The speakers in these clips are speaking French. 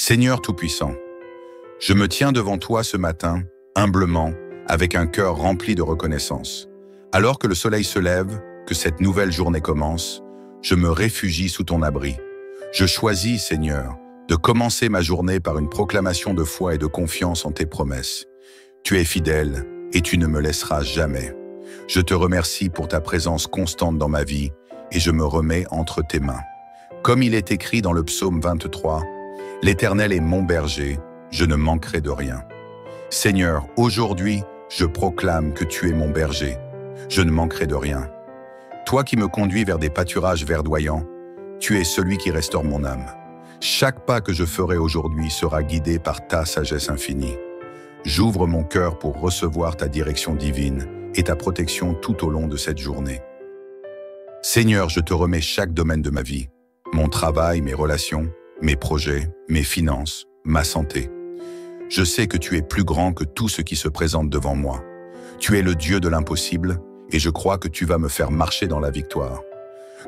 Seigneur Tout-Puissant, je me tiens devant toi ce matin, humblement, avec un cœur rempli de reconnaissance. Alors que le soleil se lève, que cette nouvelle journée commence, je me réfugie sous ton abri. Je choisis, Seigneur, de commencer ma journée par une proclamation de foi et de confiance en tes promesses. Tu es fidèle et tu ne me laisseras jamais. Je te remercie pour ta présence constante dans ma vie et je me remets entre tes mains. Comme il est écrit dans le psaume 23, « L'Éternel est mon berger, je ne manquerai de rien. » Seigneur, aujourd'hui, je proclame que tu es mon berger. Je ne manquerai de rien. Toi qui me conduis vers des pâturages verdoyants, tu es celui qui restaure mon âme. Chaque pas que je ferai aujourd'hui sera guidé par ta sagesse infinie. J'ouvre mon cœur pour recevoir ta direction divine et ta protection tout au long de cette journée. Seigneur, je te remets chaque domaine de ma vie, mon travail, mes relations, mes projets, mes finances, ma santé. Je sais que tu es plus grand que tout ce qui se présente devant moi. Tu es le Dieu de l'impossible et je crois que tu vas me faire marcher dans la victoire.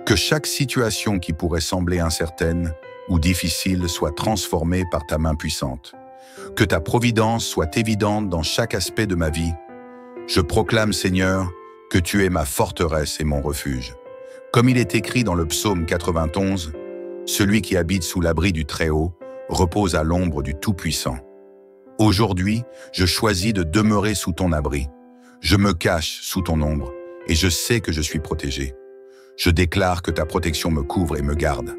Que chaque situation qui pourrait sembler incertaine ou difficile soit transformée par ta main puissante. Que ta providence soit évidente dans chaque aspect de ma vie. Je proclame, Seigneur, que tu es ma forteresse et mon refuge. Comme il est écrit dans le psaume 91, « Celui qui habite sous l'abri du Très-Haut repose à l'ombre du Tout-Puissant. » Aujourd'hui, je choisis de demeurer sous ton abri. Je me cache sous ton ombre et je sais que je suis protégé. Je déclare que ta protection me couvre et me garde.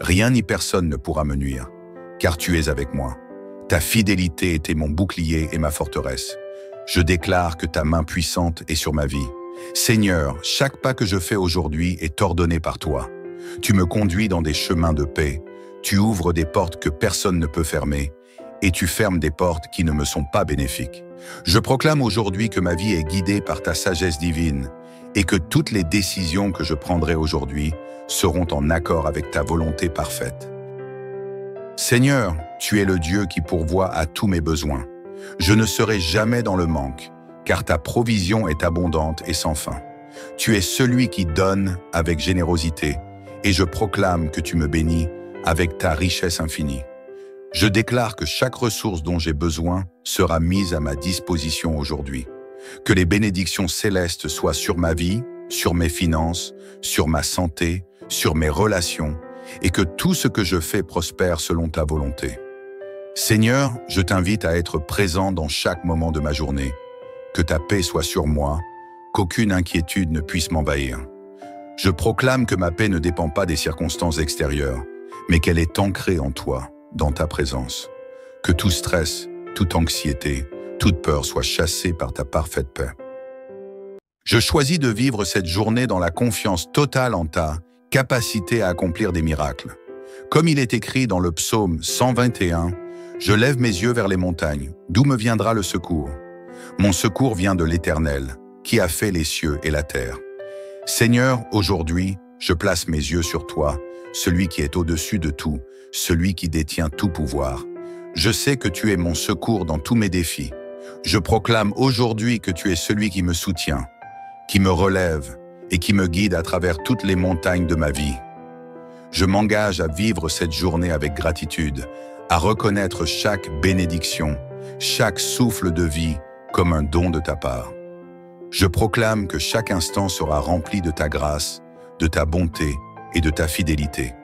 Rien ni personne ne pourra me nuire, car tu es avec moi. Ta fidélité était mon bouclier et ma forteresse. Je déclare que ta main puissante est sur ma vie. Seigneur, chaque pas que je fais aujourd'hui est ordonné par toi. Tu me conduis dans des chemins de paix. Tu ouvres des portes que personne ne peut fermer et tu fermes des portes qui ne me sont pas bénéfiques. Je proclame aujourd'hui que ma vie est guidée par ta sagesse divine et que toutes les décisions que je prendrai aujourd'hui seront en accord avec ta volonté parfaite. Seigneur, tu es le Dieu qui pourvoit à tous mes besoins. Je ne serai jamais dans le manque, car ta provision est abondante et sans fin. Tu es celui qui donne avec générosité, et je proclame que tu me bénis avec ta richesse infinie. Je déclare que chaque ressource dont j'ai besoin sera mise à ma disposition aujourd'hui. Que les bénédictions célestes soient sur ma vie, sur mes finances, sur ma santé, sur mes relations, et que tout ce que je fais prospère selon ta volonté. Seigneur, je t'invite à être présent dans chaque moment de ma journée. Que ta paix soit sur moi, qu'aucune inquiétude ne puisse m'envahir. Je proclame que ma paix ne dépend pas des circonstances extérieures, mais qu'elle est ancrée en toi, dans ta présence. Que tout stress, toute anxiété, toute peur soit chassée par ta parfaite paix. Je choisis de vivre cette journée dans la confiance totale en ta capacité à accomplir des miracles. Comme il est écrit dans le psaume 121, « Je lève mes yeux vers les montagnes, d'où me viendra le secours? Mon secours vient de l'Éternel, qui a fait les cieux et la terre. » Seigneur, aujourd'hui, je place mes yeux sur toi, celui qui est au-dessus de tout, celui qui détient tout pouvoir. Je sais que tu es mon secours dans tous mes défis. Je proclame aujourd'hui que tu es celui qui me soutient, qui me relève et qui me guide à travers toutes les montagnes de ma vie. Je m'engage à vivre cette journée avec gratitude, à reconnaître chaque bénédiction, chaque souffle de vie comme un don de ta part. Je proclame que chaque instant sera rempli de ta grâce, de ta bonté et de ta fidélité.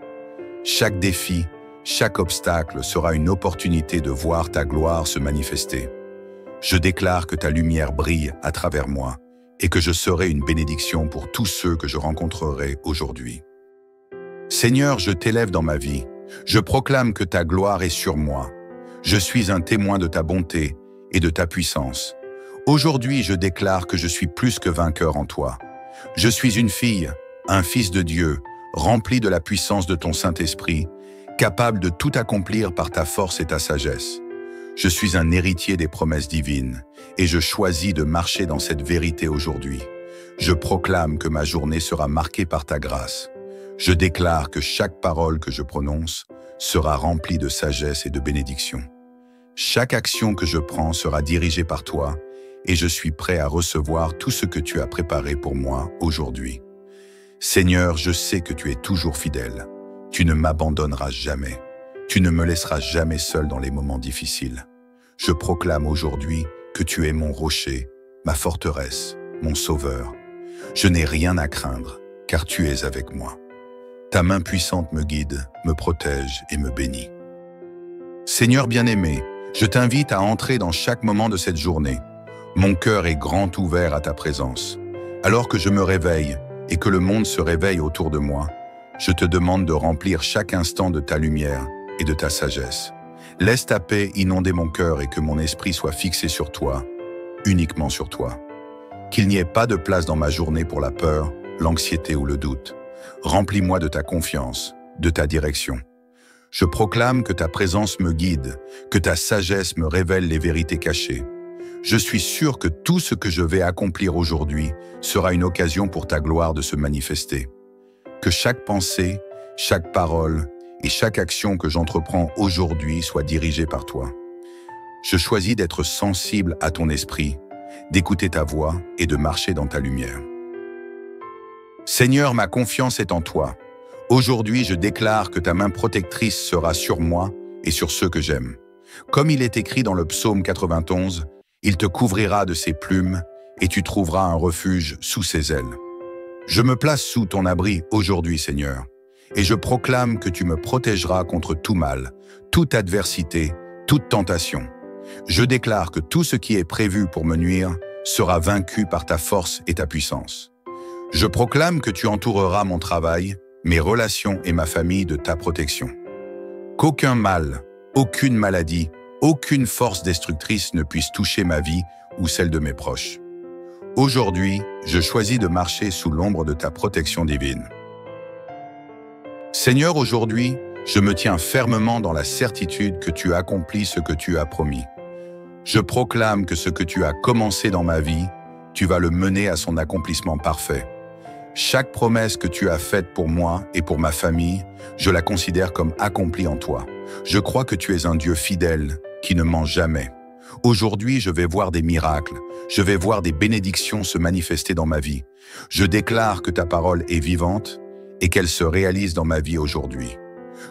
Chaque défi, chaque obstacle sera une opportunité de voir ta gloire se manifester. Je déclare que ta lumière brille à travers moi et que je serai une bénédiction pour tous ceux que je rencontrerai aujourd'hui. Seigneur, je t'élève dans ma vie. Je proclame que ta gloire est sur moi. Je suis un témoin de ta bonté et de ta puissance. Aujourd'hui, je déclare que je suis plus que vainqueur en toi. Je suis une fille, un fils de Dieu, rempli de la puissance de ton Saint-Esprit, capable de tout accomplir par ta force et ta sagesse. Je suis un héritier des promesses divines et je choisis de marcher dans cette vérité aujourd'hui. Je proclame que ma journée sera marquée par ta grâce. Je déclare que chaque parole que je prononce sera remplie de sagesse et de bénédiction. Chaque action que je prends sera dirigée par toi et je suis prêt à recevoir tout ce que tu as préparé pour moi aujourd'hui. Seigneur, je sais que tu es toujours fidèle. Tu ne m'abandonneras jamais. Tu ne me laisseras jamais seul dans les moments difficiles. Je proclame aujourd'hui que tu es mon rocher, ma forteresse, mon sauveur. Je n'ai rien à craindre, car tu es avec moi. Ta main puissante me guide, me protège et me bénit. Seigneur bien-aimé, je t'invite à entrer dans chaque moment de cette journée. Mon cœur est grand ouvert à ta présence. Alors que je me réveille et que le monde se réveille autour de moi, je te demande de remplir chaque instant de ta lumière et de ta sagesse. Laisse ta paix inonder mon cœur et que mon esprit soit fixé sur toi, uniquement sur toi. Qu'il n'y ait pas de place dans ma journée pour la peur, l'anxiété ou le doute. Remplis-moi de ta confiance, de ta direction. Je proclame que ta présence me guide, que ta sagesse me révèle les vérités cachées. Je suis sûr que tout ce que je vais accomplir aujourd'hui sera une occasion pour ta gloire de se manifester. Que chaque pensée, chaque parole et chaque action que j'entreprends aujourd'hui soit dirigée par toi. Je choisis d'être sensible à ton esprit, d'écouter ta voix et de marcher dans ta lumière. Seigneur, ma confiance est en toi. Aujourd'hui, je déclare que ta main protectrice sera sur moi et sur ceux que j'aime. Comme il est écrit dans le psaume 91, il te couvrira de ses plumes et tu trouveras un refuge sous ses ailes. Je me place sous ton abri aujourd'hui, Seigneur, et je proclame que tu me protégeras contre tout mal, toute adversité, toute tentation. Je déclare que tout ce qui est prévu pour me nuire sera vaincu par ta force et ta puissance. Je proclame que tu entoureras mon travail, mes relations et ma famille de ta protection. Qu'aucun mal, aucune maladie, aucune force destructrice ne puisse toucher ma vie ou celle de mes proches. Aujourd'hui, je choisis de marcher sous l'ombre de ta protection divine. Seigneur, aujourd'hui, je me tiens fermement dans la certitude que tu accomplis ce que tu as promis. Je proclame que ce que tu as commencé dans ma vie, tu vas le mener à son accomplissement parfait. Chaque promesse que tu as faite pour moi et pour ma famille, je la considère comme accomplie en toi. Je crois que tu es un Dieu fidèle qui ne ment jamais. Aujourd'hui, je vais voir des miracles, je vais voir des bénédictions se manifester dans ma vie. Je déclare que ta parole est vivante et qu'elle se réalise dans ma vie aujourd'hui.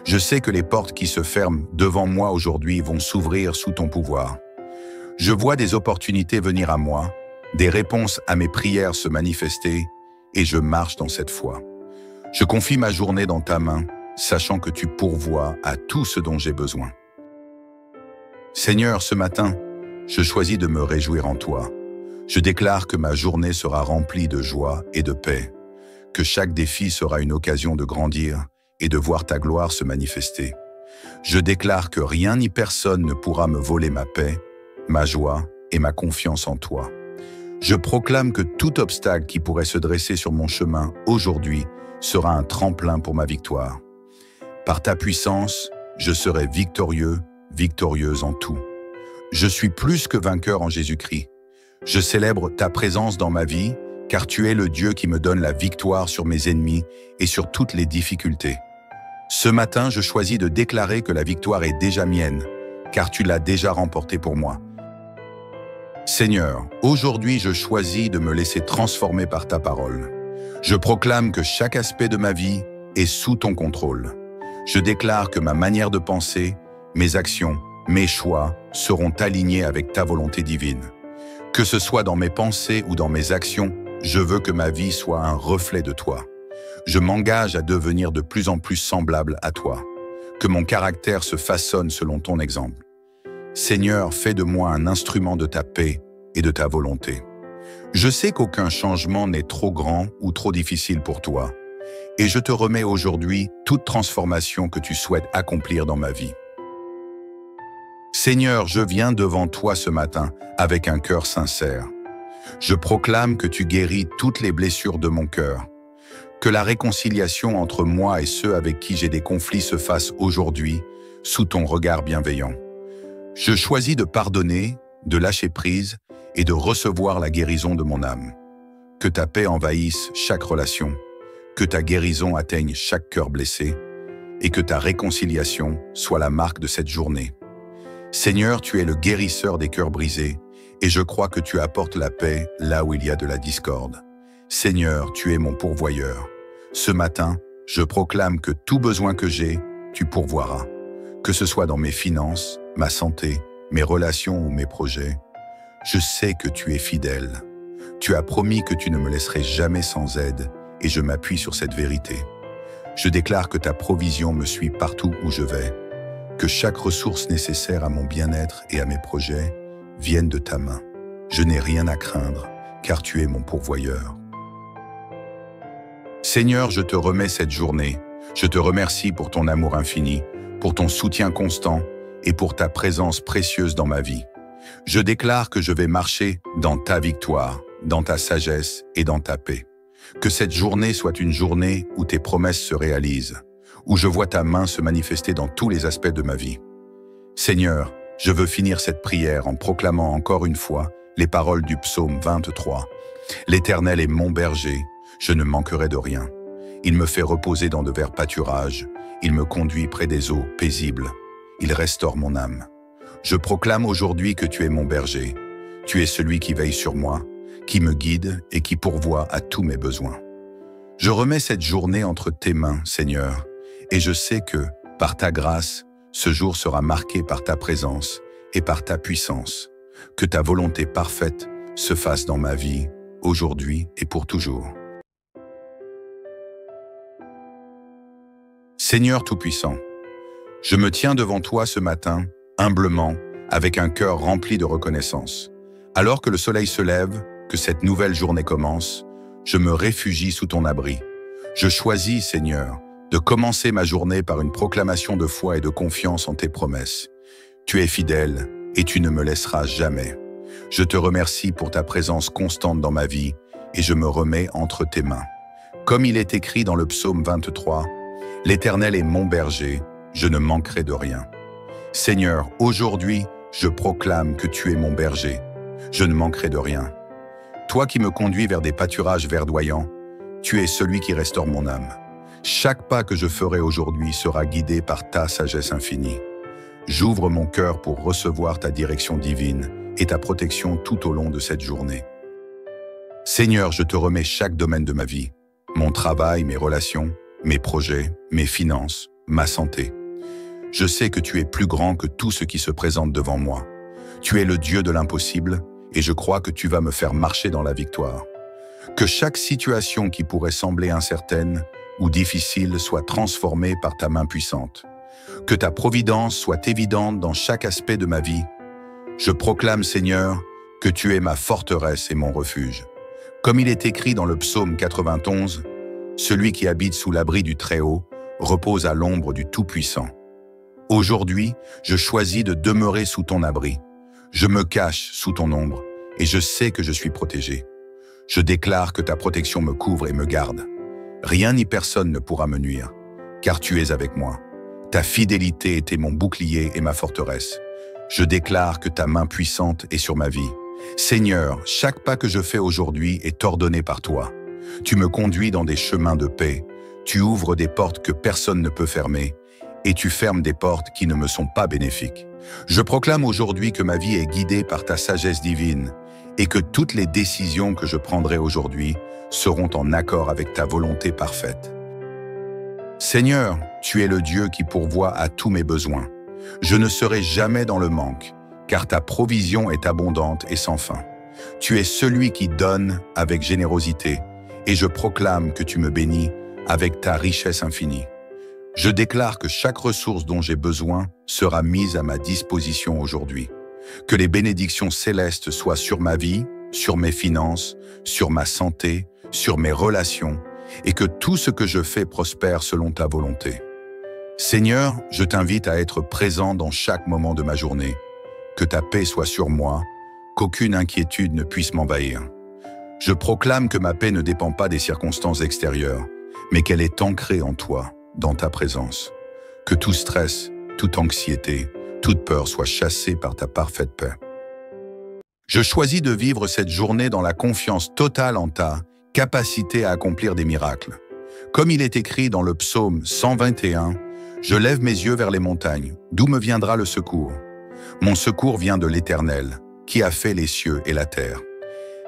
Je sais que les portes qui se ferment devant moi aujourd'hui vont s'ouvrir sous ton pouvoir. Je vois des opportunités venir à moi, des réponses à mes prières se manifester, et je marche dans cette foi. Je confie ma journée dans ta main, sachant que tu pourvois à tout ce dont j'ai besoin. Seigneur, ce matin, je choisis de me réjouir en toi. Je déclare que ma journée sera remplie de joie et de paix, que chaque défi sera une occasion de grandir et de voir ta gloire se manifester. Je déclare que rien ni personne ne pourra me voler ma paix, ma joie et ma confiance en toi. Je proclame que tout obstacle qui pourrait se dresser sur mon chemin aujourd'hui sera un tremplin pour ma victoire. Par ta puissance, je serai victorieux, victorieuse en tout. Je suis plus que vainqueur en Jésus-Christ. Je célèbre ta présence dans ma vie, car tu es le Dieu qui me donne la victoire sur mes ennemis et sur toutes les difficultés. Ce matin, je choisis de déclarer que la victoire est déjà mienne, car tu l'as déjà remportée pour moi. Seigneur, aujourd'hui je choisis de me laisser transformer par ta parole. Je proclame que chaque aspect de ma vie est sous ton contrôle. Je déclare que ma manière de penser, mes actions, mes choix seront alignés avec ta volonté divine. Que ce soit dans mes pensées ou dans mes actions, je veux que ma vie soit un reflet de toi. Je m'engage à devenir de plus en plus semblable à toi. Que mon caractère se façonne selon ton exemple. Seigneur, fais de moi un instrument de ta paix et de ta volonté. Je sais qu'aucun changement n'est trop grand ou trop difficile pour toi, et je te remets aujourd'hui toute transformation que tu souhaites accomplir dans ma vie. Seigneur, je viens devant toi ce matin avec un cœur sincère. Je proclame que tu guéris toutes les blessures de mon cœur, que la réconciliation entre moi et ceux avec qui j'ai des conflits se fasse aujourd'hui sous ton regard bienveillant. Je choisis de pardonner, de lâcher prise et de recevoir la guérison de mon âme. Que ta paix envahisse chaque relation, que ta guérison atteigne chaque cœur blessé et que ta réconciliation soit la marque de cette journée. Seigneur, tu es le guérisseur des cœurs brisés et je crois que tu apportes la paix là où il y a de la discorde. Seigneur, tu es mon pourvoyeur. Ce matin, je proclame que tout besoin que j'ai, tu pourvoiras. Que ce soit dans mes finances, ma santé, mes relations ou mes projets, je sais que tu es fidèle. Tu as promis que tu ne me laisserais jamais sans aide et je m'appuie sur cette vérité. Je déclare que ta provision me suit partout où je vais, que chaque ressource nécessaire à mon bien-être et à mes projets vienne de ta main. Je n'ai rien à craindre, car tu es mon pourvoyeur. Seigneur, je te remets cette journée. Je te remercie pour ton amour infini, pour ton soutien constant et pour ta présence précieuse dans ma vie. Je déclare que je vais marcher dans ta victoire, dans ta sagesse et dans ta paix. Que cette journée soit une journée où tes promesses se réalisent, où je vois ta main se manifester dans tous les aspects de ma vie. Seigneur, je veux finir cette prière en proclamant encore une fois les paroles du psaume 23. L'Éternel est mon berger, je ne manquerai de rien. Il me fait reposer dans de verts pâturages, il me conduit près des eaux paisibles, il restaure mon âme. Je proclame aujourd'hui que tu es mon berger, tu es celui qui veille sur moi, qui me guide et qui pourvoit à tous mes besoins. Je remets cette journée entre tes mains, Seigneur, et je sais que, par ta grâce, ce jour sera marqué par ta présence et par ta puissance. Que ta volonté parfaite se fasse dans ma vie, aujourd'hui et pour toujours. Seigneur Tout-Puissant, je me tiens devant toi ce matin, humblement, avec un cœur rempli de reconnaissance. Alors que le soleil se lève, que cette nouvelle journée commence, je me réfugie sous ton abri. Je choisis, Seigneur, de commencer ma journée par une proclamation de foi et de confiance en tes promesses. Tu es fidèle et tu ne me laisseras jamais. Je te remercie pour ta présence constante dans ma vie et je me remets entre tes mains. Comme il est écrit dans le psaume 23, « L'Éternel est mon berger, je ne manquerai de rien. » Seigneur, aujourd'hui, je proclame que tu es mon berger. Je ne manquerai de rien. Toi qui me conduis vers des pâturages verdoyants, tu es celui qui restaure mon âme. Chaque pas que je ferai aujourd'hui sera guidé par ta sagesse infinie. J'ouvre mon cœur pour recevoir ta direction divine et ta protection tout au long de cette journée. Seigneur, je te remets chaque domaine de ma vie, mon travail, mes relations, mes projets, mes finances, ma santé. Je sais que tu es plus grand que tout ce qui se présente devant moi. Tu es le Dieu de l'impossible et je crois que tu vas me faire marcher dans la victoire. Que chaque situation qui pourrait sembler incertaine ou difficile soit transformée par ta main puissante. Que ta providence soit évidente dans chaque aspect de ma vie. Je proclame, Seigneur, que tu es ma forteresse et mon refuge. Comme il est écrit dans le psaume 91, « Celui qui habite sous l'abri du Très-Haut repose à l'ombre du Tout-Puissant. » Aujourd'hui, je choisis de demeurer sous ton abri. Je me cache sous ton ombre et je sais que je suis protégé. Je déclare que ta protection me couvre et me garde. Rien ni personne ne pourra me nuire, car tu es avec moi. Ta fidélité était mon bouclier et ma forteresse. Je déclare que ta main puissante est sur ma vie. Seigneur, chaque pas que je fais aujourd'hui est ordonné par toi. Tu me conduis dans des chemins de paix. Tu ouvres des portes que personne ne peut fermer et tu fermes des portes qui ne me sont pas bénéfiques. Je proclame aujourd'hui que ma vie est guidée par ta sagesse divine et que toutes les décisions que je prendrai aujourd'hui seront en accord avec ta volonté parfaite. Seigneur, tu es le Dieu qui pourvoit à tous mes besoins. Je ne serai jamais dans le manque, car ta provision est abondante et sans fin. Tu es celui qui donne avec générosité, et je proclame que tu me bénis avec ta richesse infinie. Je déclare que chaque ressource dont j'ai besoin sera mise à ma disposition aujourd'hui. Que les bénédictions célestes soient sur ma vie, sur mes finances, sur ma santé, sur mes relations, et que tout ce que je fais prospère selon ta volonté. Seigneur, je t'invite à être présent dans chaque moment de ma journée. Que ta paix soit sur moi, qu'aucune inquiétude ne puisse m'envahir. Je proclame que ma paix ne dépend pas des circonstances extérieures, mais qu'elle est ancrée en toi, dans ta présence. Que tout stress, toute anxiété, toute peur soit chassée par ta parfaite paix. Je choisis de vivre cette journée dans la confiance totale en ta capacité à accomplir des miracles. Comme il est écrit dans le psaume 121, « Je lève mes yeux vers les montagnes, d'où me viendra le secours? Mon secours vient de l'Éternel, qui a fait les cieux et la terre. »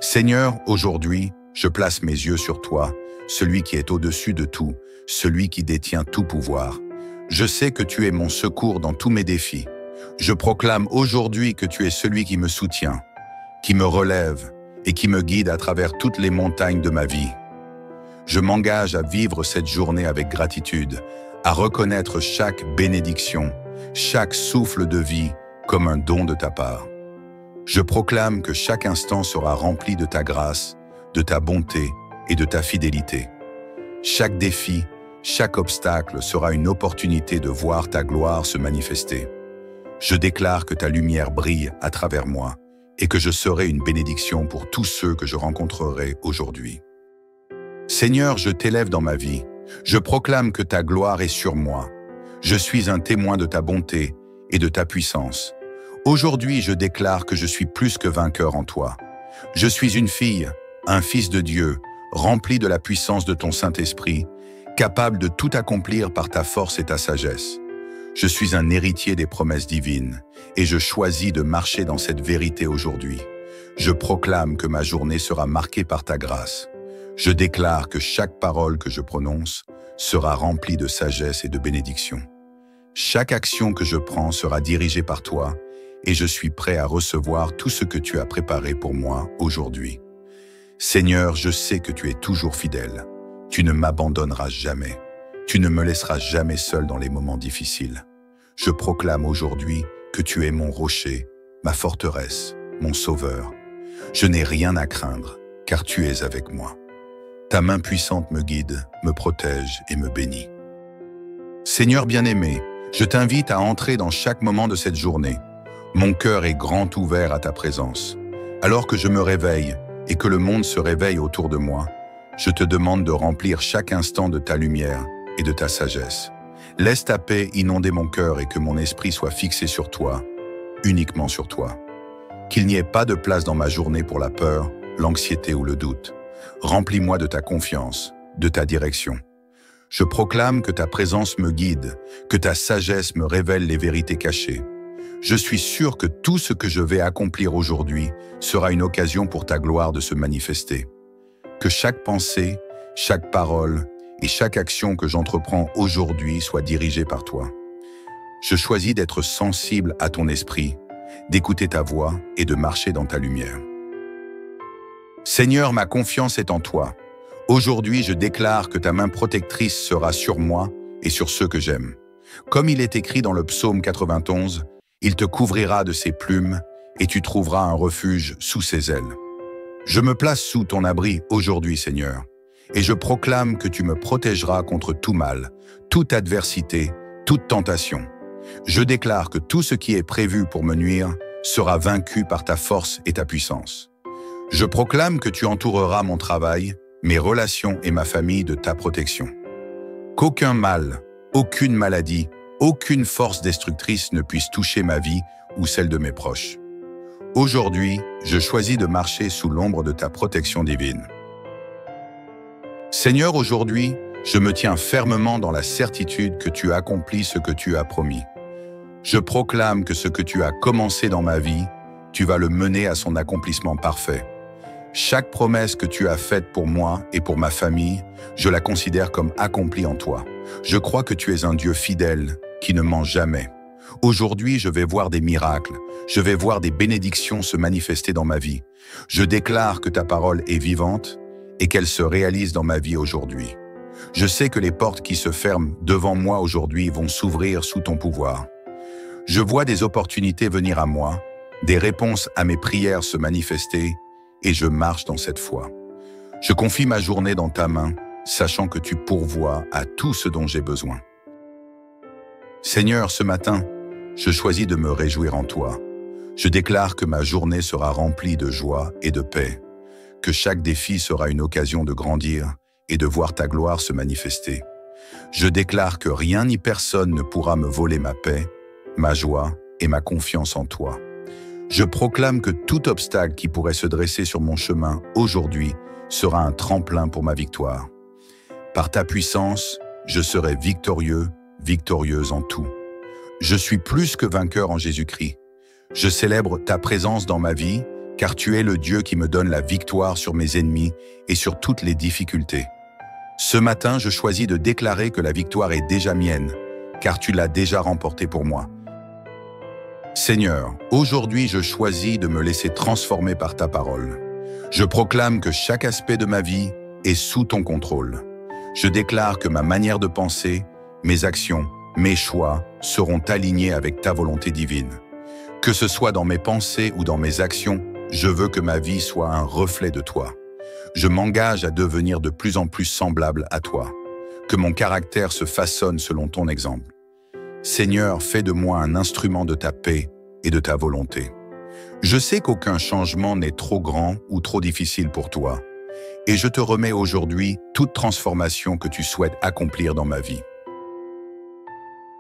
Seigneur, aujourd'hui, je place mes yeux sur toi, celui qui est au-dessus de tout, celui qui détient tout pouvoir. Je sais que tu es mon secours dans tous mes défis. Je proclame aujourd'hui que tu es celui qui me soutient, qui me relève et qui me guide à travers toutes les montagnes de ma vie. Je m'engage à vivre cette journée avec gratitude, à reconnaître chaque bénédiction, chaque souffle de vie comme un don de ta part. Je proclame que chaque instant sera rempli de ta grâce, de ta bonté et de ta fidélité. Chaque défi, chaque obstacle sera une opportunité de voir ta gloire se manifester. Je déclare que ta lumière brille à travers moi et que je serai une bénédiction pour tous ceux que je rencontrerai aujourd'hui. Seigneur, je t'élève dans ma vie. Je proclame que ta gloire est sur moi. Je suis un témoin de ta bonté et de ta puissance. Aujourd'hui, je déclare que je suis plus que vainqueur en toi. Je suis une fille, un fils de Dieu, rempli de la puissance de ton Saint-Esprit, capable de tout accomplir par ta force et ta sagesse. Je suis un héritier des promesses divines et je choisis de marcher dans cette vérité aujourd'hui. Je proclame que ma journée sera marquée par ta grâce. Je déclare que chaque parole que je prononce sera remplie de sagesse et de bénédiction. Chaque action que je prends sera dirigée par toi et je suis prêt à recevoir tout ce que tu as préparé pour moi aujourd'hui. Seigneur, je sais que tu es toujours fidèle. Tu ne m'abandonneras jamais. Tu ne me laisseras jamais seul dans les moments difficiles. Je proclame aujourd'hui que tu es mon rocher, ma forteresse, mon sauveur. Je n'ai rien à craindre, car tu es avec moi. Ta main puissante me guide, me protège et me bénit. Seigneur bien-aimé, je t'invite à entrer dans chaque moment de cette journée. Mon cœur est grand ouvert à ta présence. Alors que je me réveille et que le monde se réveille autour de moi, je te demande de remplir chaque instant de ta lumière et de ta sagesse. Laisse ta paix inonder mon cœur et que mon esprit soit fixé sur toi, uniquement sur toi. Qu'il n'y ait pas de place dans ma journée pour la peur, l'anxiété ou le doute. Remplis-moi de ta confiance, de ta direction. Je proclame que ta présence me guide, que ta sagesse me révèle les vérités cachées. Je suis sûr que tout ce que je vais accomplir aujourd'hui sera une occasion pour ta gloire de se manifester. Que chaque pensée, chaque parole et chaque action que j'entreprends aujourd'hui soit dirigée par toi. Je choisis d'être sensible à ton esprit, d'écouter ta voix et de marcher dans ta lumière. Seigneur, ma confiance est en toi. Aujourd'hui, je déclare que ta main protectrice sera sur moi et sur ceux que j'aime. Comme il est écrit dans le psaume 91, il te couvrira de ses plumes et tu trouveras un refuge sous ses ailes. Je me place sous ton abri aujourd'hui, Seigneur, et je proclame que tu me protégeras contre tout mal, toute adversité, toute tentation. Je déclare que tout ce qui est prévu pour me nuire sera vaincu par ta force et ta puissance. Je proclame que tu entoureras mon travail, mes relations et ma famille de ta protection. Qu'aucun mal, aucune maladie, aucune force destructrice ne puisse toucher ma vie ou celle de mes proches. Aujourd'hui, je choisis de marcher sous l'ombre de ta protection divine. Seigneur, aujourd'hui, je me tiens fermement dans la certitude que tu accomplis ce que tu as promis. Je proclame que ce que tu as commencé dans ma vie, tu vas le mener à son accomplissement parfait. Chaque promesse que tu as faite pour moi et pour ma famille, je la considère comme accomplie en toi. Je crois que tu es un Dieu fidèle qui ne ment jamais. Aujourd'hui, je vais voir des miracles, je vais voir des bénédictions se manifester dans ma vie. Je déclare que ta parole est vivante et qu'elle se réalise dans ma vie aujourd'hui. Je sais que les portes qui se ferment devant moi aujourd'hui vont s'ouvrir sous ton pouvoir. Je vois des opportunités venir à moi, des réponses à mes prières se manifester et je marche dans cette foi. Je confie ma journée dans ta main, sachant que tu pourvois à tout ce dont j'ai besoin. Seigneur, ce matin, je choisis de me réjouir en toi. Je déclare que ma journée sera remplie de joie et de paix, que chaque défi sera une occasion de grandir et de voir ta gloire se manifester. Je déclare que rien ni personne ne pourra me voler ma paix, ma joie et ma confiance en toi. Je proclame que tout obstacle qui pourrait se dresser sur mon chemin aujourd'hui sera un tremplin pour ma victoire. Par ta puissance, je serai victorieux, victorieuse en tout. Je suis plus que vainqueur en Jésus-Christ. Je célèbre ta présence dans ma vie, car tu es le Dieu qui me donne la victoire sur mes ennemis et sur toutes les difficultés. Ce matin, je choisis de déclarer que la victoire est déjà mienne, car tu l'as déjà remporté pour moi. Seigneur, aujourd'hui je choisis de me laisser transformer par ta parole. Je proclame que chaque aspect de ma vie est sous ton contrôle. Je déclare que ma manière de penser, mes actions, mes choix seront alignés avec ta volonté divine. Que ce soit dans mes pensées ou dans mes actions, je veux que ma vie soit un reflet de toi. Je m'engage à devenir de plus en plus semblable à toi. Que mon caractère se façonne selon ton exemple. Seigneur, fais de moi un instrument de ta paix et de ta volonté. Je sais qu'aucun changement n'est trop grand ou trop difficile pour toi, et je te remets aujourd'hui toute transformation que tu souhaites accomplir dans ma vie.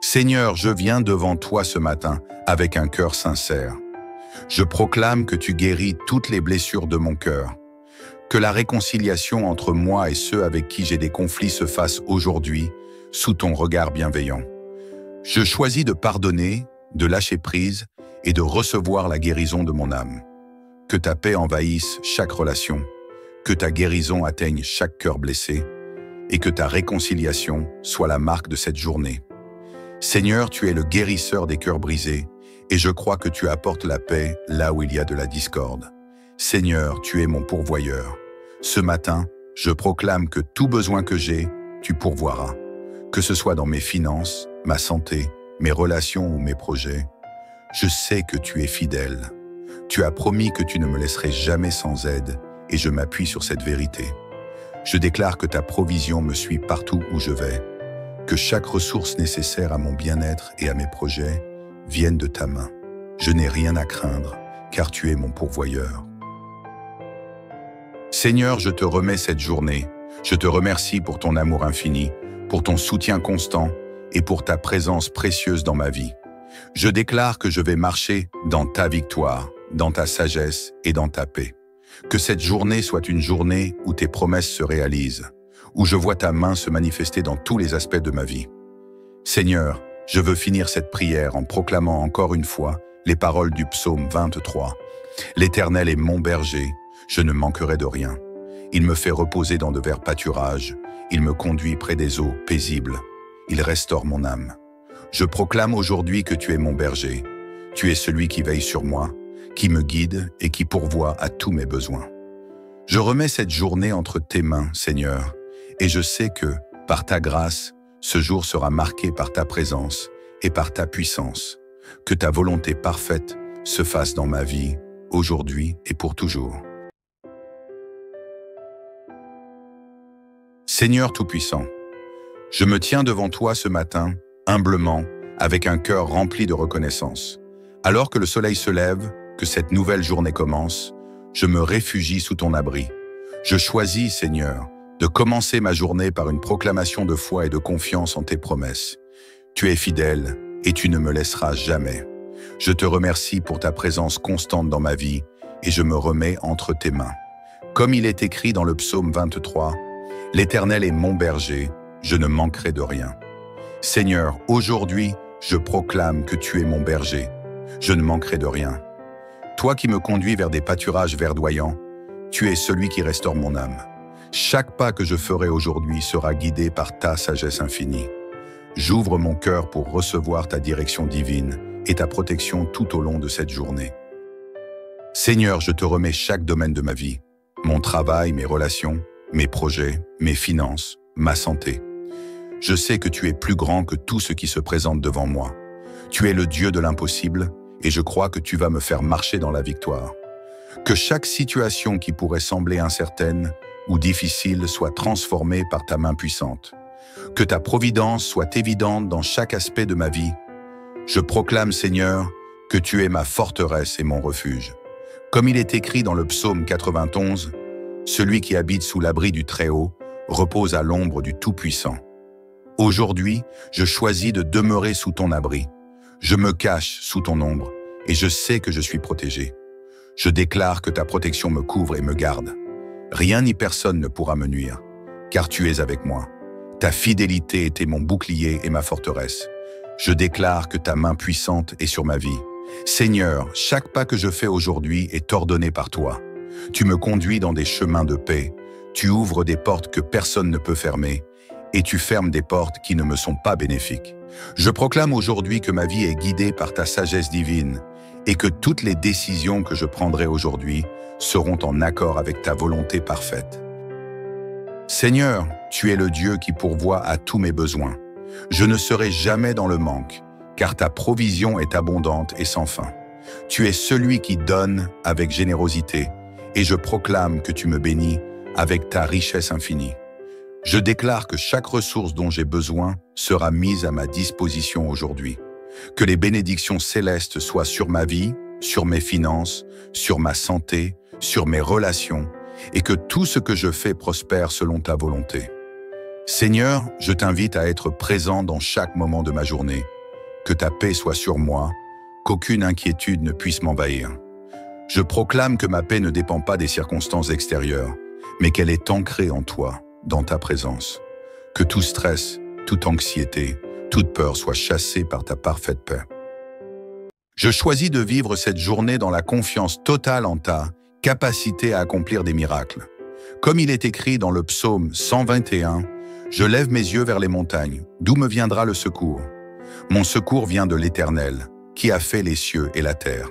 Seigneur, je viens devant toi ce matin avec un cœur sincère. Je proclame que tu guéris toutes les blessures de mon cœur, que la réconciliation entre moi et ceux avec qui j'ai des conflits se fasse aujourd'hui sous ton regard bienveillant. Je choisis de pardonner, de lâcher prise et de recevoir la guérison de mon âme. Que ta paix envahisse chaque relation, que ta guérison atteigne chaque cœur blessé et que ta réconciliation soit la marque de cette journée. Seigneur, tu es le guérisseur des cœurs brisés et je crois que tu apportes la paix là où il y a de la discorde. Seigneur, tu es mon pourvoyeur. Ce matin, je proclame que tout besoin que j'ai, tu pourvoiras. Que ce soit dans mes finances, ma santé, mes relations ou mes projets, je sais que tu es fidèle. Tu as promis que tu ne me laisserais jamais sans aide et je m'appuie sur cette vérité. Je déclare que ta provision me suit partout où je vais, que chaque ressource nécessaire à mon bien-être et à mes projets vienne de ta main. Je n'ai rien à craindre, car tu es mon pourvoyeur. Seigneur, je te remets cette journée. Je te remercie pour ton amour infini, pour ton soutien constant et pour ta présence précieuse dans ma vie. Je déclare que je vais marcher dans ta victoire, dans ta sagesse et dans ta paix. Que cette journée soit une journée où tes promesses se réalisent, où je vois ta main se manifester dans tous les aspects de ma vie. Seigneur, je veux finir cette prière en proclamant encore une fois les paroles du psaume 23. L'Éternel est mon berger, je ne manquerai de rien. Il me fait reposer dans de verts pâturages, il me conduit près des eaux paisibles, il restaure mon âme. Je proclame aujourd'hui que tu es mon berger, tu es celui qui veille sur moi, qui me guide et qui pourvoit à tous mes besoins. Je remets cette journée entre tes mains, Seigneur, et je sais que, par ta grâce, ce jour sera marqué par ta présence et par ta puissance. Que ta volonté parfaite se fasse dans ma vie, aujourd'hui et pour toujours. Seigneur Tout-Puissant, je me tiens devant toi ce matin, humblement, avec un cœur rempli de reconnaissance. Alors que le soleil se lève, que cette nouvelle journée commence, je me réfugie sous ton abri. Je choisis, Seigneur, de commencer ma journée par une proclamation de foi et de confiance en tes promesses. Tu es fidèle et tu ne me laisseras jamais. Je te remercie pour ta présence constante dans ma vie et je me remets entre tes mains. Comme il est écrit dans le psaume 23, « L'Éternel est mon berger, je ne manquerai de rien. » Seigneur, aujourd'hui, je proclame que tu es mon berger. Je ne manquerai de rien. Toi qui me conduis vers des pâturages verdoyants, tu es celui qui restaure mon âme. Chaque pas que je ferai aujourd'hui sera guidé par ta sagesse infinie. J'ouvre mon cœur pour recevoir ta direction divine et ta protection tout au long de cette journée. Seigneur, je te remets chaque domaine de ma vie, mon travail, mes relations, mes projets, mes finances, ma santé. Je sais que tu es plus grand que tout ce qui se présente devant moi. Tu es le Dieu de l'impossible et je crois que tu vas me faire marcher dans la victoire. Que chaque situation qui pourrait sembler incertaine ou difficile soit transformée par ta main puissante. Que ta providence soit évidente dans chaque aspect de ma vie. Je proclame, Seigneur, que tu es ma forteresse et mon refuge. Comme il est écrit dans le psaume 91, « Celui qui habite sous l'abri du Très-Haut repose à l'ombre du Tout-Puissant. » Aujourd'hui, je choisis de demeurer sous ton abri. Je me cache sous ton ombre et je sais que je suis protégé. Je déclare que ta protection me couvre et me garde. Rien ni personne ne pourra me nuire, car tu es avec moi. Ta fidélité était mon bouclier et ma forteresse. Je déclare que ta main puissante est sur ma vie. Seigneur, chaque pas que je fais aujourd'hui est ordonné par toi. Tu me conduis dans des chemins de paix. Tu ouvres des portes que personne ne peut fermer. et tu fermes des portes qui ne me sont pas bénéfiques. Je proclame aujourd'hui que ma vie est guidée par ta sagesse divine et que toutes les décisions que je prendrai aujourd'hui seront en accord avec ta volonté parfaite. Seigneur, tu es le Dieu qui pourvoit à tous mes besoins. Je ne serai jamais dans le manque, car ta provision est abondante et sans fin. Tu es celui qui donne avec générosité, et je proclame que tu me bénis avec ta richesse infinie. Je déclare que chaque ressource dont j'ai besoin sera mise à ma disposition aujourd'hui. Que les bénédictions célestes soient sur ma vie, sur mes finances, sur ma santé, sur mes relations, et que tout ce que je fais prospère selon ta volonté. Seigneur, je t'invite à être présent dans chaque moment de ma journée. Que ta paix soit sur moi, qu'aucune inquiétude ne puisse m'envahir. Je proclame que ma paix ne dépend pas des circonstances extérieures, mais qu'elle est ancrée en toi, dans ta présence. Que tout stress, toute anxiété, toute peur soit chassée par ta parfaite paix. Je choisis de vivre cette journée dans la confiance totale en ta capacité à accomplir des miracles. Comme il est écrit dans le psaume 121, « Je lève mes yeux vers les montagnes, d'où me viendra le secours? Mon secours vient de l'Éternel, qui a fait les cieux et la terre.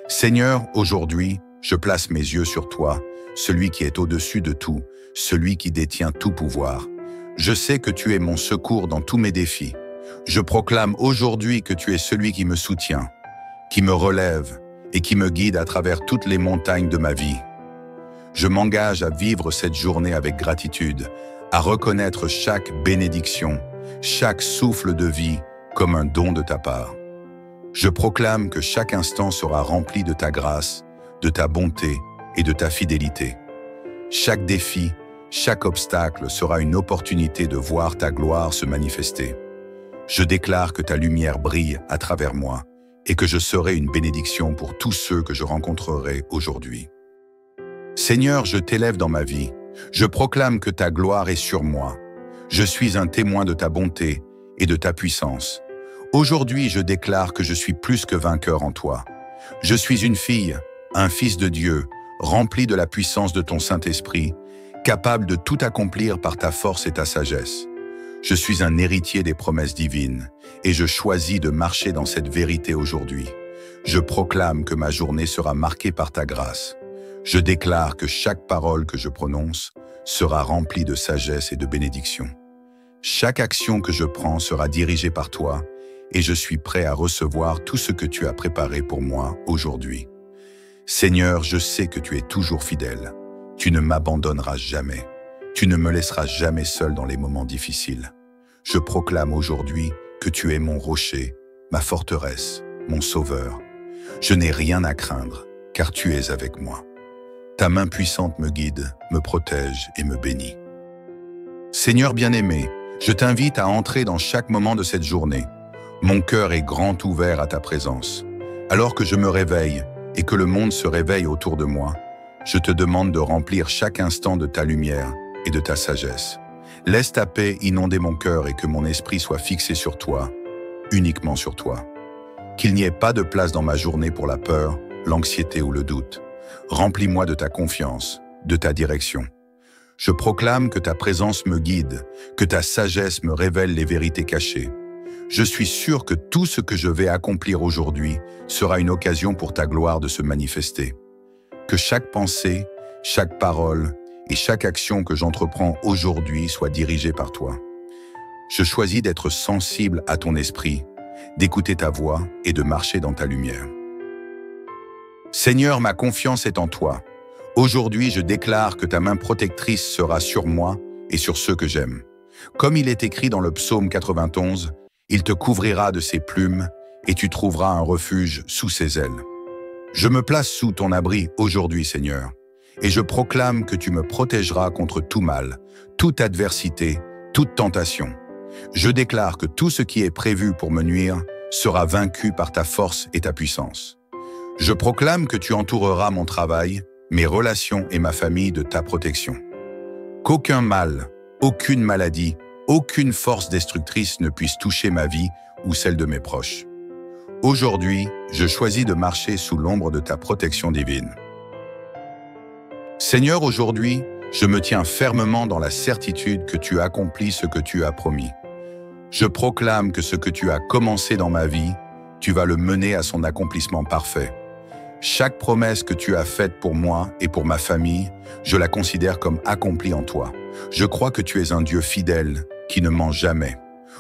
Seigneur, aujourd'hui, je place mes yeux sur toi, celui qui est au-dessus de tout, celui qui détient tout pouvoir. Je sais que tu es mon secours dans tous mes défis. Je proclame aujourd'hui que tu es celui qui me soutient, qui me relève et qui me guide à travers toutes les montagnes de ma vie. Je m'engage à vivre cette journée avec gratitude, à reconnaître chaque bénédiction, chaque souffle de vie comme un don de ta part. Je proclame que chaque instant sera rempli de ta grâce, de ta bonté et de ta fidélité. Chaque défi, chaque obstacle sera une opportunité de voir ta gloire se manifester. Je déclare que ta lumière brille à travers moi et que je serai une bénédiction pour tous ceux que je rencontrerai aujourd'hui. Seigneur, je t'élève dans ma vie. Je proclame que ta gloire est sur moi. Je suis un témoin de ta bonté et de ta puissance. Aujourd'hui, je déclare que je suis plus que vainqueur en toi. Je suis une fille, un fils de Dieu, rempli de la puissance de ton Saint-Esprit, capable de tout accomplir par ta force et ta sagesse. Je suis un héritier des promesses divines et je choisis de marcher dans cette vérité aujourd'hui. Je proclame que ma journée sera marquée par ta grâce. Je déclare que chaque parole que je prononce sera remplie de sagesse et de bénédiction. Chaque action que je prends sera dirigée par toi et je suis prêt à recevoir tout ce que tu as préparé pour moi aujourd'hui. Seigneur, je sais que tu es toujours fidèle. Tu ne m'abandonneras jamais. Tu ne me laisseras jamais seul dans les moments difficiles. Je proclame aujourd'hui que tu es mon rocher, ma forteresse, mon sauveur. Je n'ai rien à craindre, car tu es avec moi. Ta main puissante me guide, me protège et me bénit. Seigneur bien-aimé, je t'invite à entrer dans chaque moment de cette journée. Mon cœur est grand ouvert à ta présence. Alors que je me réveille et que le monde se réveille autour de moi, je te demande de remplir chaque instant de ta lumière et de ta sagesse. Laisse ta paix inonder mon cœur et que mon esprit soit fixé sur toi, uniquement sur toi. Qu'il n'y ait pas de place dans ma journée pour la peur, l'anxiété ou le doute. Remplis-moi de ta confiance, de ta direction. Je proclame que ta présence me guide, que ta sagesse me révèle les vérités cachées. Je suis sûr que tout ce que je vais accomplir aujourd'hui sera une occasion pour ta gloire de se manifester. Que chaque pensée, chaque parole et chaque action que j'entreprends aujourd'hui soit dirigée par toi. Je choisis d'être sensible à ton esprit, d'écouter ta voix et de marcher dans ta lumière. Seigneur, ma confiance est en toi. Aujourd'hui, je déclare que ta main protectrice sera sur moi et sur ceux que j'aime. Comme il est écrit dans le psaume 91, « Il te couvrira de ses plumes et tu trouveras un refuge sous ses ailes. » Je me place sous ton abri aujourd'hui, Seigneur, et je proclame que tu me protégeras contre tout mal, toute adversité, toute tentation. Je déclare que tout ce qui est prévu pour me nuire sera vaincu par ta force et ta puissance. Je proclame que tu entoureras mon travail, mes relations et ma famille de ta protection. Qu'aucun mal, aucune maladie, aucune force destructrice ne puisse toucher ma vie ou celle de mes proches. Aujourd'hui, je choisis de marcher sous l'ombre de ta protection divine. Seigneur, aujourd'hui, Je me tiens fermement dans la certitude que tu accomplis ce que tu as promis. Je proclame que ce que tu as commencé dans ma vie, tu vas le mener à son accomplissement parfait. Chaque promesse que tu as faite pour moi et pour ma famille, je la considère comme accomplie en toi. Je crois que tu es un Dieu fidèle qui ne ment jamais.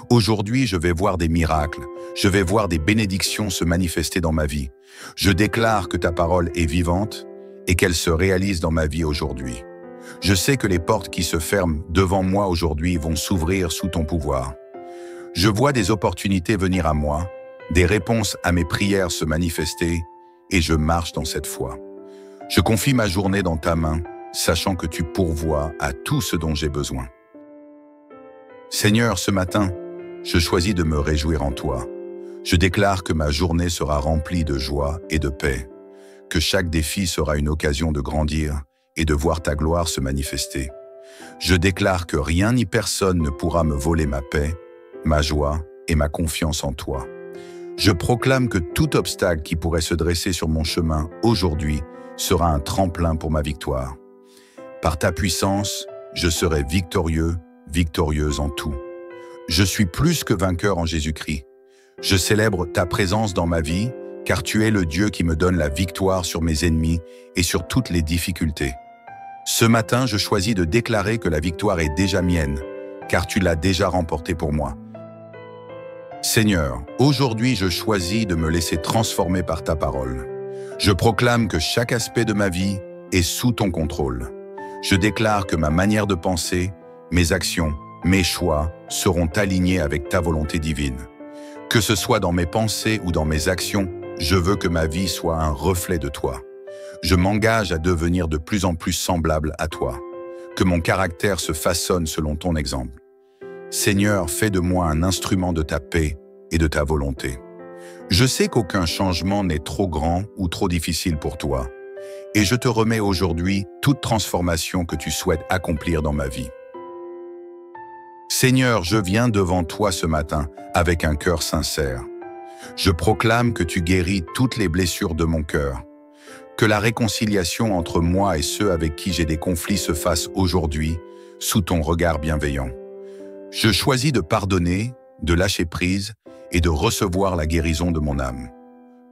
Aujourd'hui, je vais voir des miracles, je vais voir des bénédictions se manifester dans ma vie. Je déclare que ta parole est vivante et qu'elle se réalise dans ma vie aujourd'hui. Je sais que les portes qui se ferment devant moi aujourd'hui vont s'ouvrir sous ton pouvoir. Je vois des opportunités venir à moi, des réponses à mes prières se manifester, et je marche dans cette foi. Je confie ma journée dans ta main, sachant que tu pourvois à tout ce dont j'ai besoin. Seigneur, ce matin, je choisis de me réjouir en toi. Je déclare que ma journée sera remplie de joie et de paix, que chaque défi sera une occasion de grandir et de voir ta gloire se manifester. Je déclare que rien ni personne ne pourra me voler ma paix, ma joie et ma confiance en toi. Je proclame que tout obstacle qui pourrait se dresser sur mon chemin aujourd'hui sera un tremplin pour ma victoire. Par ta puissance, je serai victorieux, victorieuse en tout. Je suis plus que vainqueur en Jésus-Christ. Je célèbre ta présence dans ma vie, car tu es le Dieu qui me donne la victoire sur mes ennemis et sur toutes les difficultés. Ce matin, je choisis de déclarer que la victoire est déjà mienne, car tu l'as déjà remportée pour moi. Seigneur, aujourd'hui je choisis de me laisser transformer par ta parole. Je proclame que chaque aspect de ma vie est sous ton contrôle. Je déclare que ma manière de penser, mes actions, mes choix seront alignés avec ta volonté divine. Que ce soit dans mes pensées ou dans mes actions, je veux que ma vie soit un reflet de toi. Je m'engage à devenir de plus en plus semblable à toi. Que mon caractère se façonne selon ton exemple. Seigneur, fais de moi un instrument de ta paix et de ta volonté. Je sais qu'aucun changement n'est trop grand ou trop difficile pour toi, et je te remets aujourd'hui toute transformation que tu souhaites accomplir dans ma vie. Seigneur, je viens devant toi ce matin avec un cœur sincère. Je proclame que tu guéris toutes les blessures de mon cœur, que la réconciliation entre moi et ceux avec qui j'ai des conflits se fasse aujourd'hui sous ton regard bienveillant. Je choisis de pardonner, de lâcher prise et de recevoir la guérison de mon âme.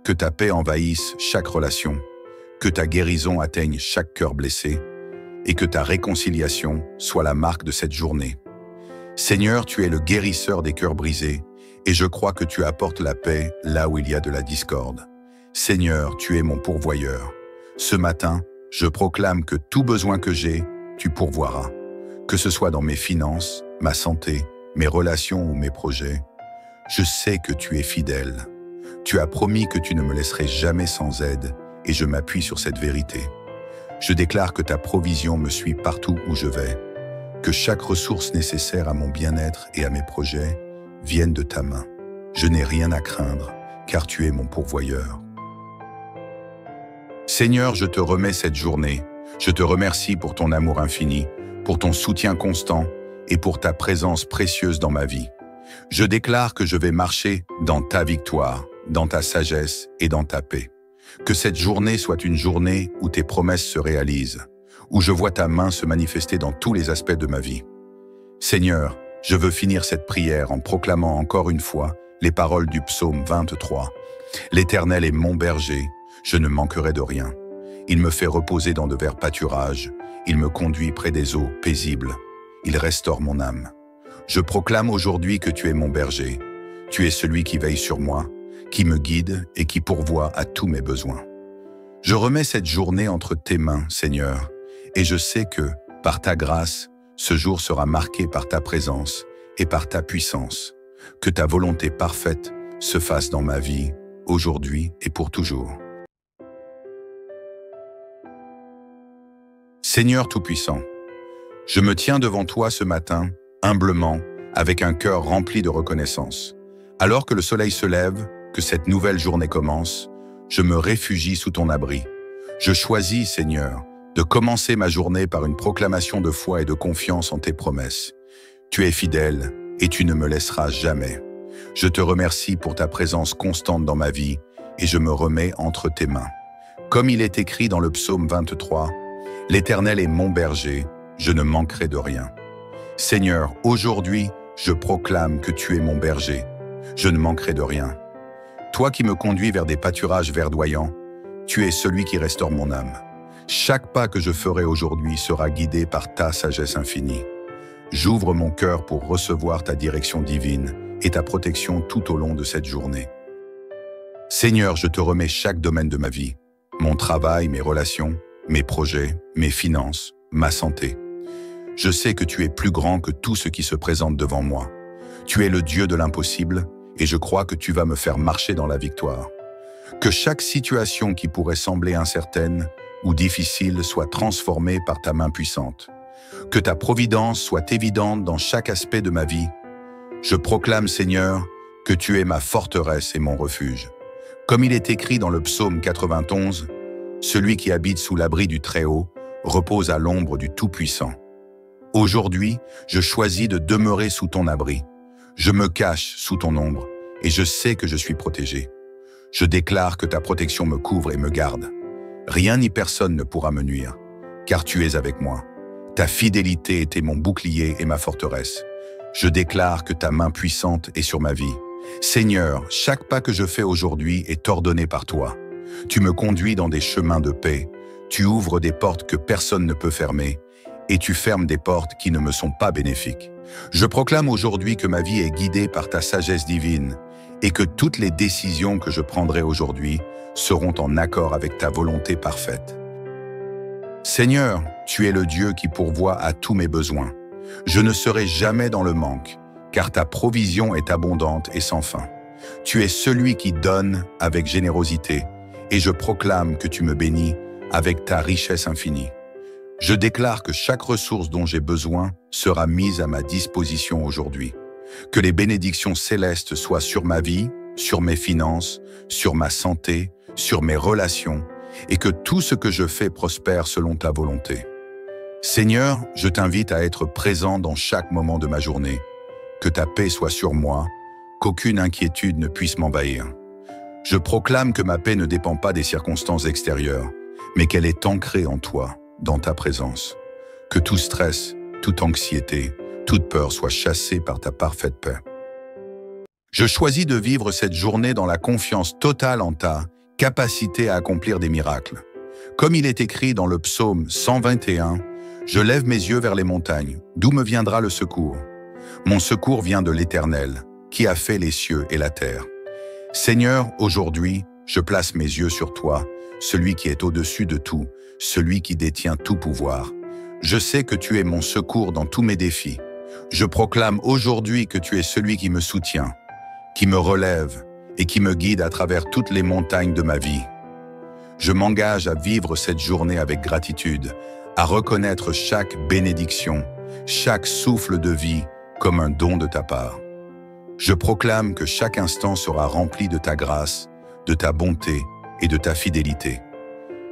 Que ta paix envahisse chaque relation, que ta guérison atteigne chaque cœur blessé et que ta réconciliation soit la marque de cette journée. Seigneur, tu es le guérisseur des cœurs brisés et je crois que tu apportes la paix là où il y a de la discorde. Seigneur, tu es mon pourvoyeur. Ce matin, je proclame que tout besoin que j'ai, tu pourvoiras. Que ce soit dans mes finances, ma santé, mes relations ou mes projets, je sais que tu es fidèle. Tu as promis que tu ne me laisserais jamais sans aide et je m'appuie sur cette vérité. Je déclare que ta provision me suit partout où je vais, que chaque ressource nécessaire à mon bien-être et à mes projets vienne de ta main. Je n'ai rien à craindre, car tu es mon pourvoyeur. Seigneur, je te remets cette journée. Je te remercie pour ton amour infini, pour ton soutien constant et pour ta présence précieuse dans ma vie. Je déclare que je vais marcher dans ta victoire, dans ta sagesse et dans ta paix. Que cette journée soit une journée où tes promesses se réalisent, où je vois ta main se manifester dans tous les aspects de ma vie. Seigneur, je veux finir cette prière en proclamant encore une fois les paroles du psaume 23. L'Éternel est mon berger, je ne manquerai de rien. Il me fait reposer dans de verts pâturages, il me conduit près des eaux paisibles. Il restaure mon âme. Je proclame aujourd'hui que tu es mon berger. Tu es celui qui veille sur moi, qui me guide et qui pourvoit à tous mes besoins. Je remets cette journée entre tes mains, Seigneur, et je sais que, par ta grâce, ce jour sera marqué par ta présence et par ta puissance. Que ta volonté parfaite se fasse dans ma vie, aujourd'hui et pour toujours. Seigneur Tout-Puissant, je me tiens devant toi ce matin, humblement, avec un cœur rempli de reconnaissance. Alors que le soleil se lève, que cette nouvelle journée commence, je me réfugie sous ton abri. Je choisis, Seigneur, de commencer ma journée par une proclamation de foi et de confiance en tes promesses. Tu es fidèle et tu ne me laisseras jamais. Je te remercie pour ta présence constante dans ma vie et je me remets entre tes mains. Comme il est écrit dans le psaume 23, « L'Éternel est mon berger, je ne manquerai de rien. Seigneur, aujourd'hui, je proclame que tu es mon berger. Je ne manquerai de rien. Toi qui me conduis vers des pâturages verdoyants, tu es celui qui restaure mon âme. Chaque pas que je ferai aujourd'hui sera guidé par ta sagesse infinie. J'ouvre mon cœur pour recevoir ta direction divine et ta protection tout au long de cette journée. Seigneur, je te remets chaque domaine de ma vie, mon travail, mes relations, mes projets, mes finances, ma santé. Je sais que tu es plus grand que tout ce qui se présente devant moi. Tu es le Dieu de l'impossible et je crois que tu vas me faire marcher dans la victoire. Que chaque situation qui pourrait sembler incertaine ou difficile soit transformée par ta main puissante. Que ta providence soit évidente dans chaque aspect de ma vie. Je proclame, Seigneur, que tu es ma forteresse et mon refuge. Comme il est écrit dans le psaume 91, « Celui qui habite sous l'abri du Très-Haut repose à l'ombre du Tout-Puissant. » Aujourd'hui, je choisis de demeurer sous ton abri. Je me cache sous ton ombre et je sais que je suis protégé. Je déclare que ta protection me couvre et me garde. Rien ni personne ne pourra me nuire, car tu es avec moi. Ta fidélité était mon bouclier et ma forteresse. Je déclare que ta main puissante est sur ma vie. Seigneur, chaque pas que je fais aujourd'hui est ordonné par toi. Tu me conduis dans des chemins de paix. Tu ouvres des portes que personne ne peut fermer et tu fermes des portes qui ne me sont pas bénéfiques. Je proclame aujourd'hui que ma vie est guidée par ta sagesse divine et que toutes les décisions que je prendrai aujourd'hui seront en accord avec ta volonté parfaite. Seigneur, tu es le Dieu qui pourvoit à tous mes besoins. Je ne serai jamais dans le manque, car ta provision est abondante et sans fin. Tu es celui qui donne avec générosité, et je proclame que tu me bénis avec ta richesse infinie. Je déclare que chaque ressource dont j'ai besoin sera mise à ma disposition aujourd'hui. Que les bénédictions célestes soient sur ma vie, sur mes finances, sur ma santé, sur mes relations, et que tout ce que je fais prospère selon ta volonté. Seigneur, je t'invite à être présent dans chaque moment de ma journée. Que ta paix soit sur moi, qu'aucune inquiétude ne puisse m'envahir. Je proclame que ma paix ne dépend pas des circonstances extérieures, mais qu'elle est ancrée en toi, dans ta présence. Que tout stress, toute anxiété, toute peur soit chassée par ta parfaite paix. Je choisis de vivre cette journée dans la confiance totale en ta capacité à accomplir des miracles. Comme il est écrit dans le psaume 121, « Je lève mes yeux vers les montagnes, d'où me viendra le secours? Mon secours vient de l'Éternel, qui a fait les cieux et la terre. » Seigneur, aujourd'hui, je place mes yeux sur toi, celui qui est au-dessus de tout, celui qui détient tout pouvoir. Je sais que tu es mon secours dans tous mes défis. Je proclame aujourd'hui que tu es celui qui me soutient, qui me relève et qui me guide à travers toutes les montagnes de ma vie. Je m'engage à vivre cette journée avec gratitude, à reconnaître chaque bénédiction, chaque souffle de vie comme un don de ta part. Je proclame que chaque instant sera rempli de ta grâce, de ta bonté et de ta fidélité.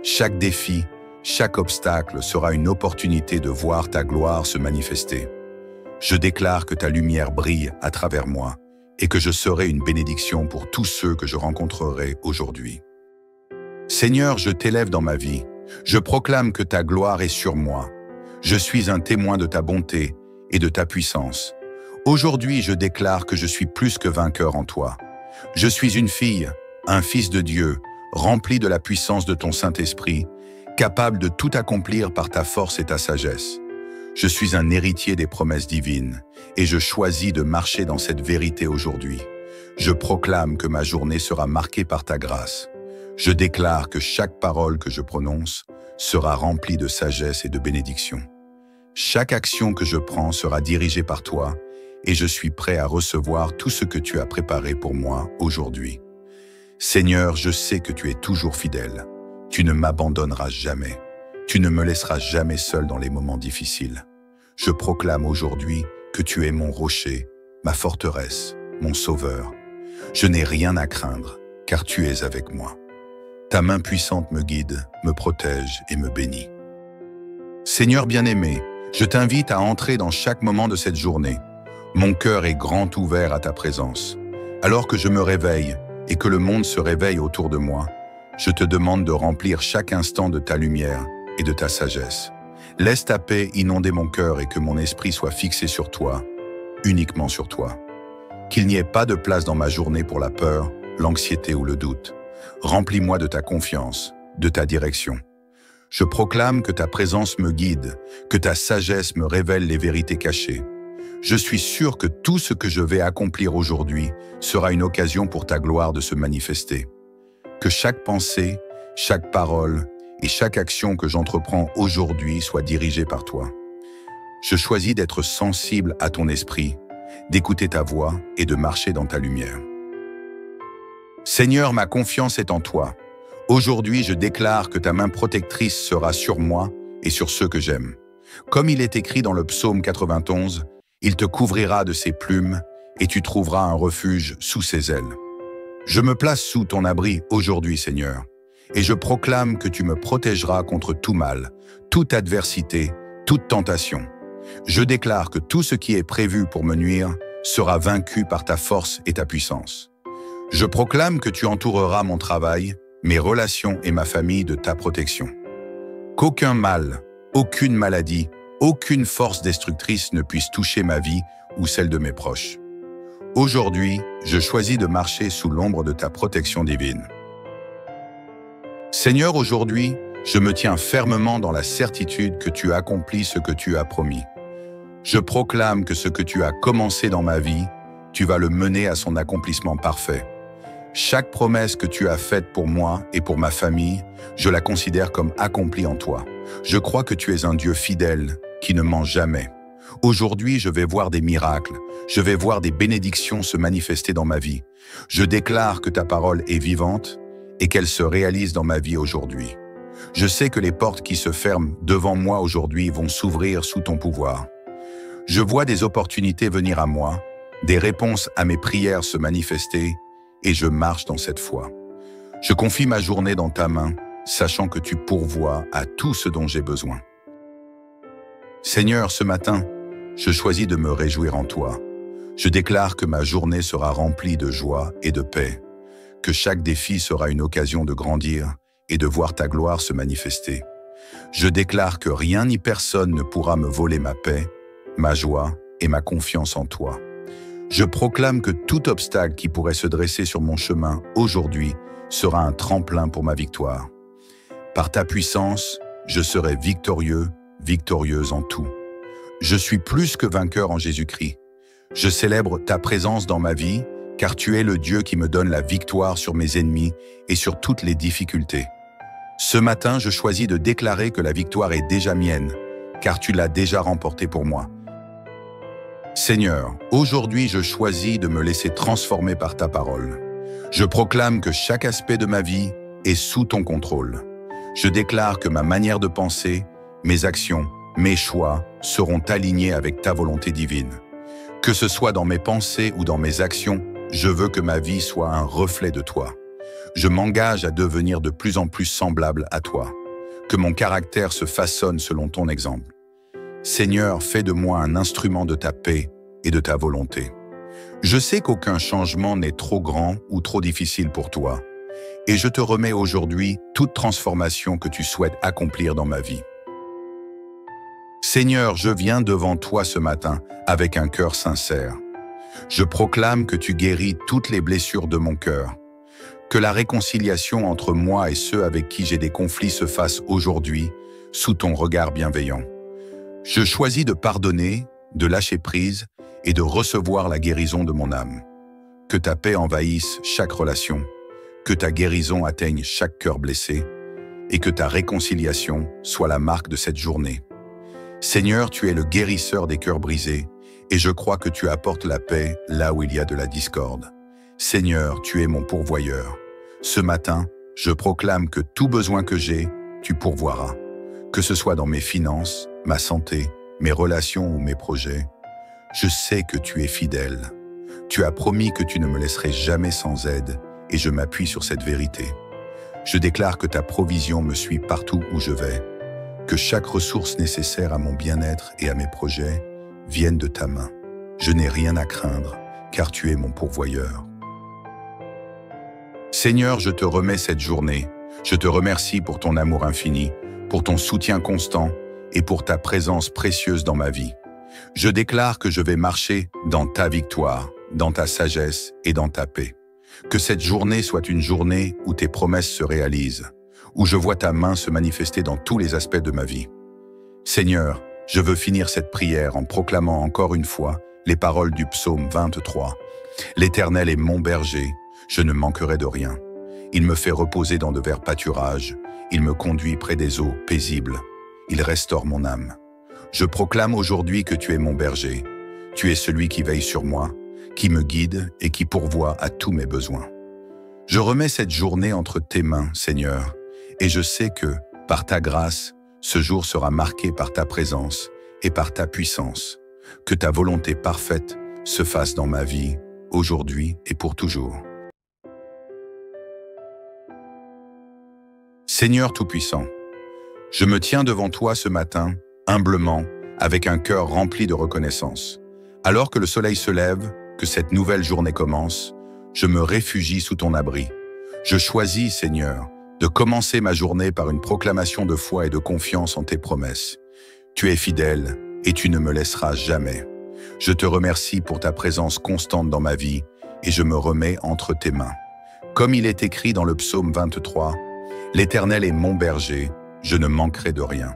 Chaque défi, chaque obstacle sera une opportunité de voir ta gloire se manifester. Je déclare que ta lumière brille à travers moi et que je serai une bénédiction pour tous ceux que je rencontrerai aujourd'hui. Seigneur, je t'élève dans ma vie. Je proclame que ta gloire est sur moi. Je suis un témoin de ta bonté et de ta puissance. Aujourd'hui, je déclare que je suis plus que vainqueur en toi. Je suis une fille, un fils de Dieu, rempli de la puissance de ton Saint-Esprit, capable de tout accomplir par ta force et ta sagesse. Je suis un héritier des promesses divines et je choisis de marcher dans cette vérité aujourd'hui. Je proclame que ma journée sera marquée par ta grâce. Je déclare que chaque parole que je prononce sera remplie de sagesse et de bénédiction. Chaque action que je prends sera dirigée par toi et je suis prêt à recevoir tout ce que tu as préparé pour moi aujourd'hui. Seigneur, je sais que tu es toujours fidèle. Tu ne m'abandonneras jamais. Tu ne me laisseras jamais seul dans les moments difficiles. Je proclame aujourd'hui que tu es mon rocher, ma forteresse, mon sauveur. Je n'ai rien à craindre, car tu es avec moi. Ta main puissante me guide, me protège et me bénit. Seigneur bien-aimé, je t'invite à entrer dans chaque moment de cette journée. Mon cœur est grand ouvert à ta présence. Alors que je me réveille et que le monde se réveille autour de moi, je te demande de remplir chaque instant de ta lumière et de ta sagesse. Laisse ta paix inonder mon cœur et que mon esprit soit fixé sur toi, uniquement sur toi. Qu'il n'y ait pas de place dans ma journée pour la peur, l'anxiété ou le doute. Remplis-moi de ta confiance, de ta direction. Je proclame que ta présence me guide, que ta sagesse me révèle les vérités cachées. Je suis sûr que tout ce que je vais accomplir aujourd'hui sera une occasion pour ta gloire de se manifester. Que chaque pensée, chaque parole et chaque action que j'entreprends aujourd'hui soit dirigée par toi. Je choisis d'être sensible à ton esprit, d'écouter ta voix et de marcher dans ta lumière. Seigneur, ma confiance est en toi. Aujourd'hui, je déclare que ta main protectrice sera sur moi et sur ceux que j'aime. Comme il est écrit dans le psaume 91, il te couvrira de ses plumes et tu trouveras un refuge sous ses ailes. Je me place sous ton abri aujourd'hui, Seigneur, et je proclame que tu me protégeras contre tout mal, toute adversité, toute tentation. Je déclare que tout ce qui est prévu pour me nuire sera vaincu par ta force et ta puissance. Je proclame que tu entoureras mon travail, mes relations et ma famille de ta protection. Qu'aucun mal, aucune maladie, aucune force destructrice ne puisse toucher ma vie ou celle de mes proches. Aujourd'hui, je choisis de marcher sous l'ombre de ta protection divine. Seigneur, aujourd'hui, je me tiens fermement dans la certitude que tu accomplis ce que tu as promis. Je proclame que ce que tu as commencé dans ma vie, tu vas le mener à son accomplissement parfait. Chaque promesse que tu as faite pour moi et pour ma famille, je la considère comme accomplie en toi. Je crois que tu es un Dieu fidèle qui ne ment jamais. Aujourd'hui, je vais voir des miracles, je vais voir des bénédictions se manifester dans ma vie. Je déclare que ta parole est vivante et qu'elle se réalise dans ma vie aujourd'hui. Je sais que les portes qui se ferment devant moi aujourd'hui vont s'ouvrir sous ton pouvoir. Je vois des opportunités venir à moi, des réponses à mes prières se manifester, et je marche dans cette foi. Je confie ma journée dans ta main, sachant que tu pourvois à tout ce dont j'ai besoin. Seigneur, ce matin, je choisis de me réjouir en toi. Je déclare que ma journée sera remplie de joie et de paix, que chaque défi sera une occasion de grandir et de voir ta gloire se manifester. Je déclare que rien ni personne ne pourra me voler ma paix, ma joie et ma confiance en toi. Je proclame que tout obstacle qui pourrait se dresser sur mon chemin aujourd'hui sera un tremplin pour ma victoire. Par ta puissance, je serai victorieux, victorieuse en tout. Je suis plus que vainqueur en Jésus-Christ. Je célèbre ta présence dans ma vie, car tu es le Dieu qui me donne la victoire sur mes ennemis et sur toutes les difficultés. Ce matin, je choisis de déclarer que la victoire est déjà mienne, car tu l'as déjà remportée pour moi. Seigneur, aujourd'hui je choisis de me laisser transformer par ta parole. Je proclame que chaque aspect de ma vie est sous ton contrôle. Je déclare que ma manière de penser, mes actions, mes choix seront alignés avec ta volonté divine. Que ce soit dans mes pensées ou dans mes actions, je veux que ma vie soit un reflet de toi. Je m'engage à devenir de plus en plus semblable à toi. Que mon caractère se façonne selon ton exemple. Seigneur, fais de moi un instrument de ta paix et de ta volonté. Je sais qu'aucun changement n'est trop grand ou trop difficile pour toi, et je te remets aujourd'hui toute transformation que tu souhaites accomplir dans ma vie. Seigneur, je viens devant toi ce matin avec un cœur sincère. Je proclame que tu guéris toutes les blessures de mon cœur, que la réconciliation entre moi et ceux avec qui j'ai des conflits se fasse aujourd'hui sous ton regard bienveillant. Je choisis de pardonner, de lâcher prise et de recevoir la guérison de mon âme. Que ta paix envahisse chaque relation, que ta guérison atteigne chaque cœur blessé et que ta réconciliation soit la marque de cette journée. Seigneur, tu es le guérisseur des cœurs brisés et je crois que tu apportes la paix là où il y a de la discorde. Seigneur, tu es mon pourvoyeur. Ce matin, je proclame que tout besoin que j'ai, tu pourvoiras. Que ce soit dans mes finances, ma santé, mes relations ou mes projets, je sais que tu es fidèle. Tu as promis que tu ne me laisserais jamais sans aide et je m'appuie sur cette vérité. Je déclare que ta provision me suit partout où je vais, que chaque ressource nécessaire à mon bien-être et à mes projets vienne de ta main. Je n'ai rien à craindre, car tu es mon pourvoyeur. Seigneur, je te remets cette journée. Je te remercie pour ton amour infini, pour ton soutien constant et pour ta présence précieuse dans ma vie. Je déclare que je vais marcher dans ta victoire, dans ta sagesse et dans ta paix. Que cette journée soit une journée où tes promesses se réalisent, où je vois ta main se manifester dans tous les aspects de ma vie. Seigneur, je veux finir cette prière en proclamant encore une fois les paroles du psaume 23. L'Éternel est mon berger, je ne manquerai de rien. Il me fait reposer dans de verts pâturages, il me conduit près des eaux paisibles, il restaure mon âme. Je proclame aujourd'hui que tu es mon berger, tu es celui qui veille sur moi, qui me guide et qui pourvoit à tous mes besoins. Je remets cette journée entre tes mains, Seigneur, et je sais que, par ta grâce, ce jour sera marqué par ta présence et par ta puissance. Que ta volonté parfaite se fasse dans ma vie, aujourd'hui et pour toujours. Seigneur Tout-Puissant, je me tiens devant toi ce matin, humblement, avec un cœur rempli de reconnaissance. Alors que le soleil se lève, que cette nouvelle journée commence, je me réfugie sous ton abri. Je choisis, Seigneur, de commencer ma journée par une proclamation de foi et de confiance en tes promesses. Tu es fidèle et tu ne me laisseras jamais. Je te remercie pour ta présence constante dans ma vie et je me remets entre tes mains. Comme il est écrit dans le psaume 23, « L'Éternel est mon berger, je ne manquerai de rien. »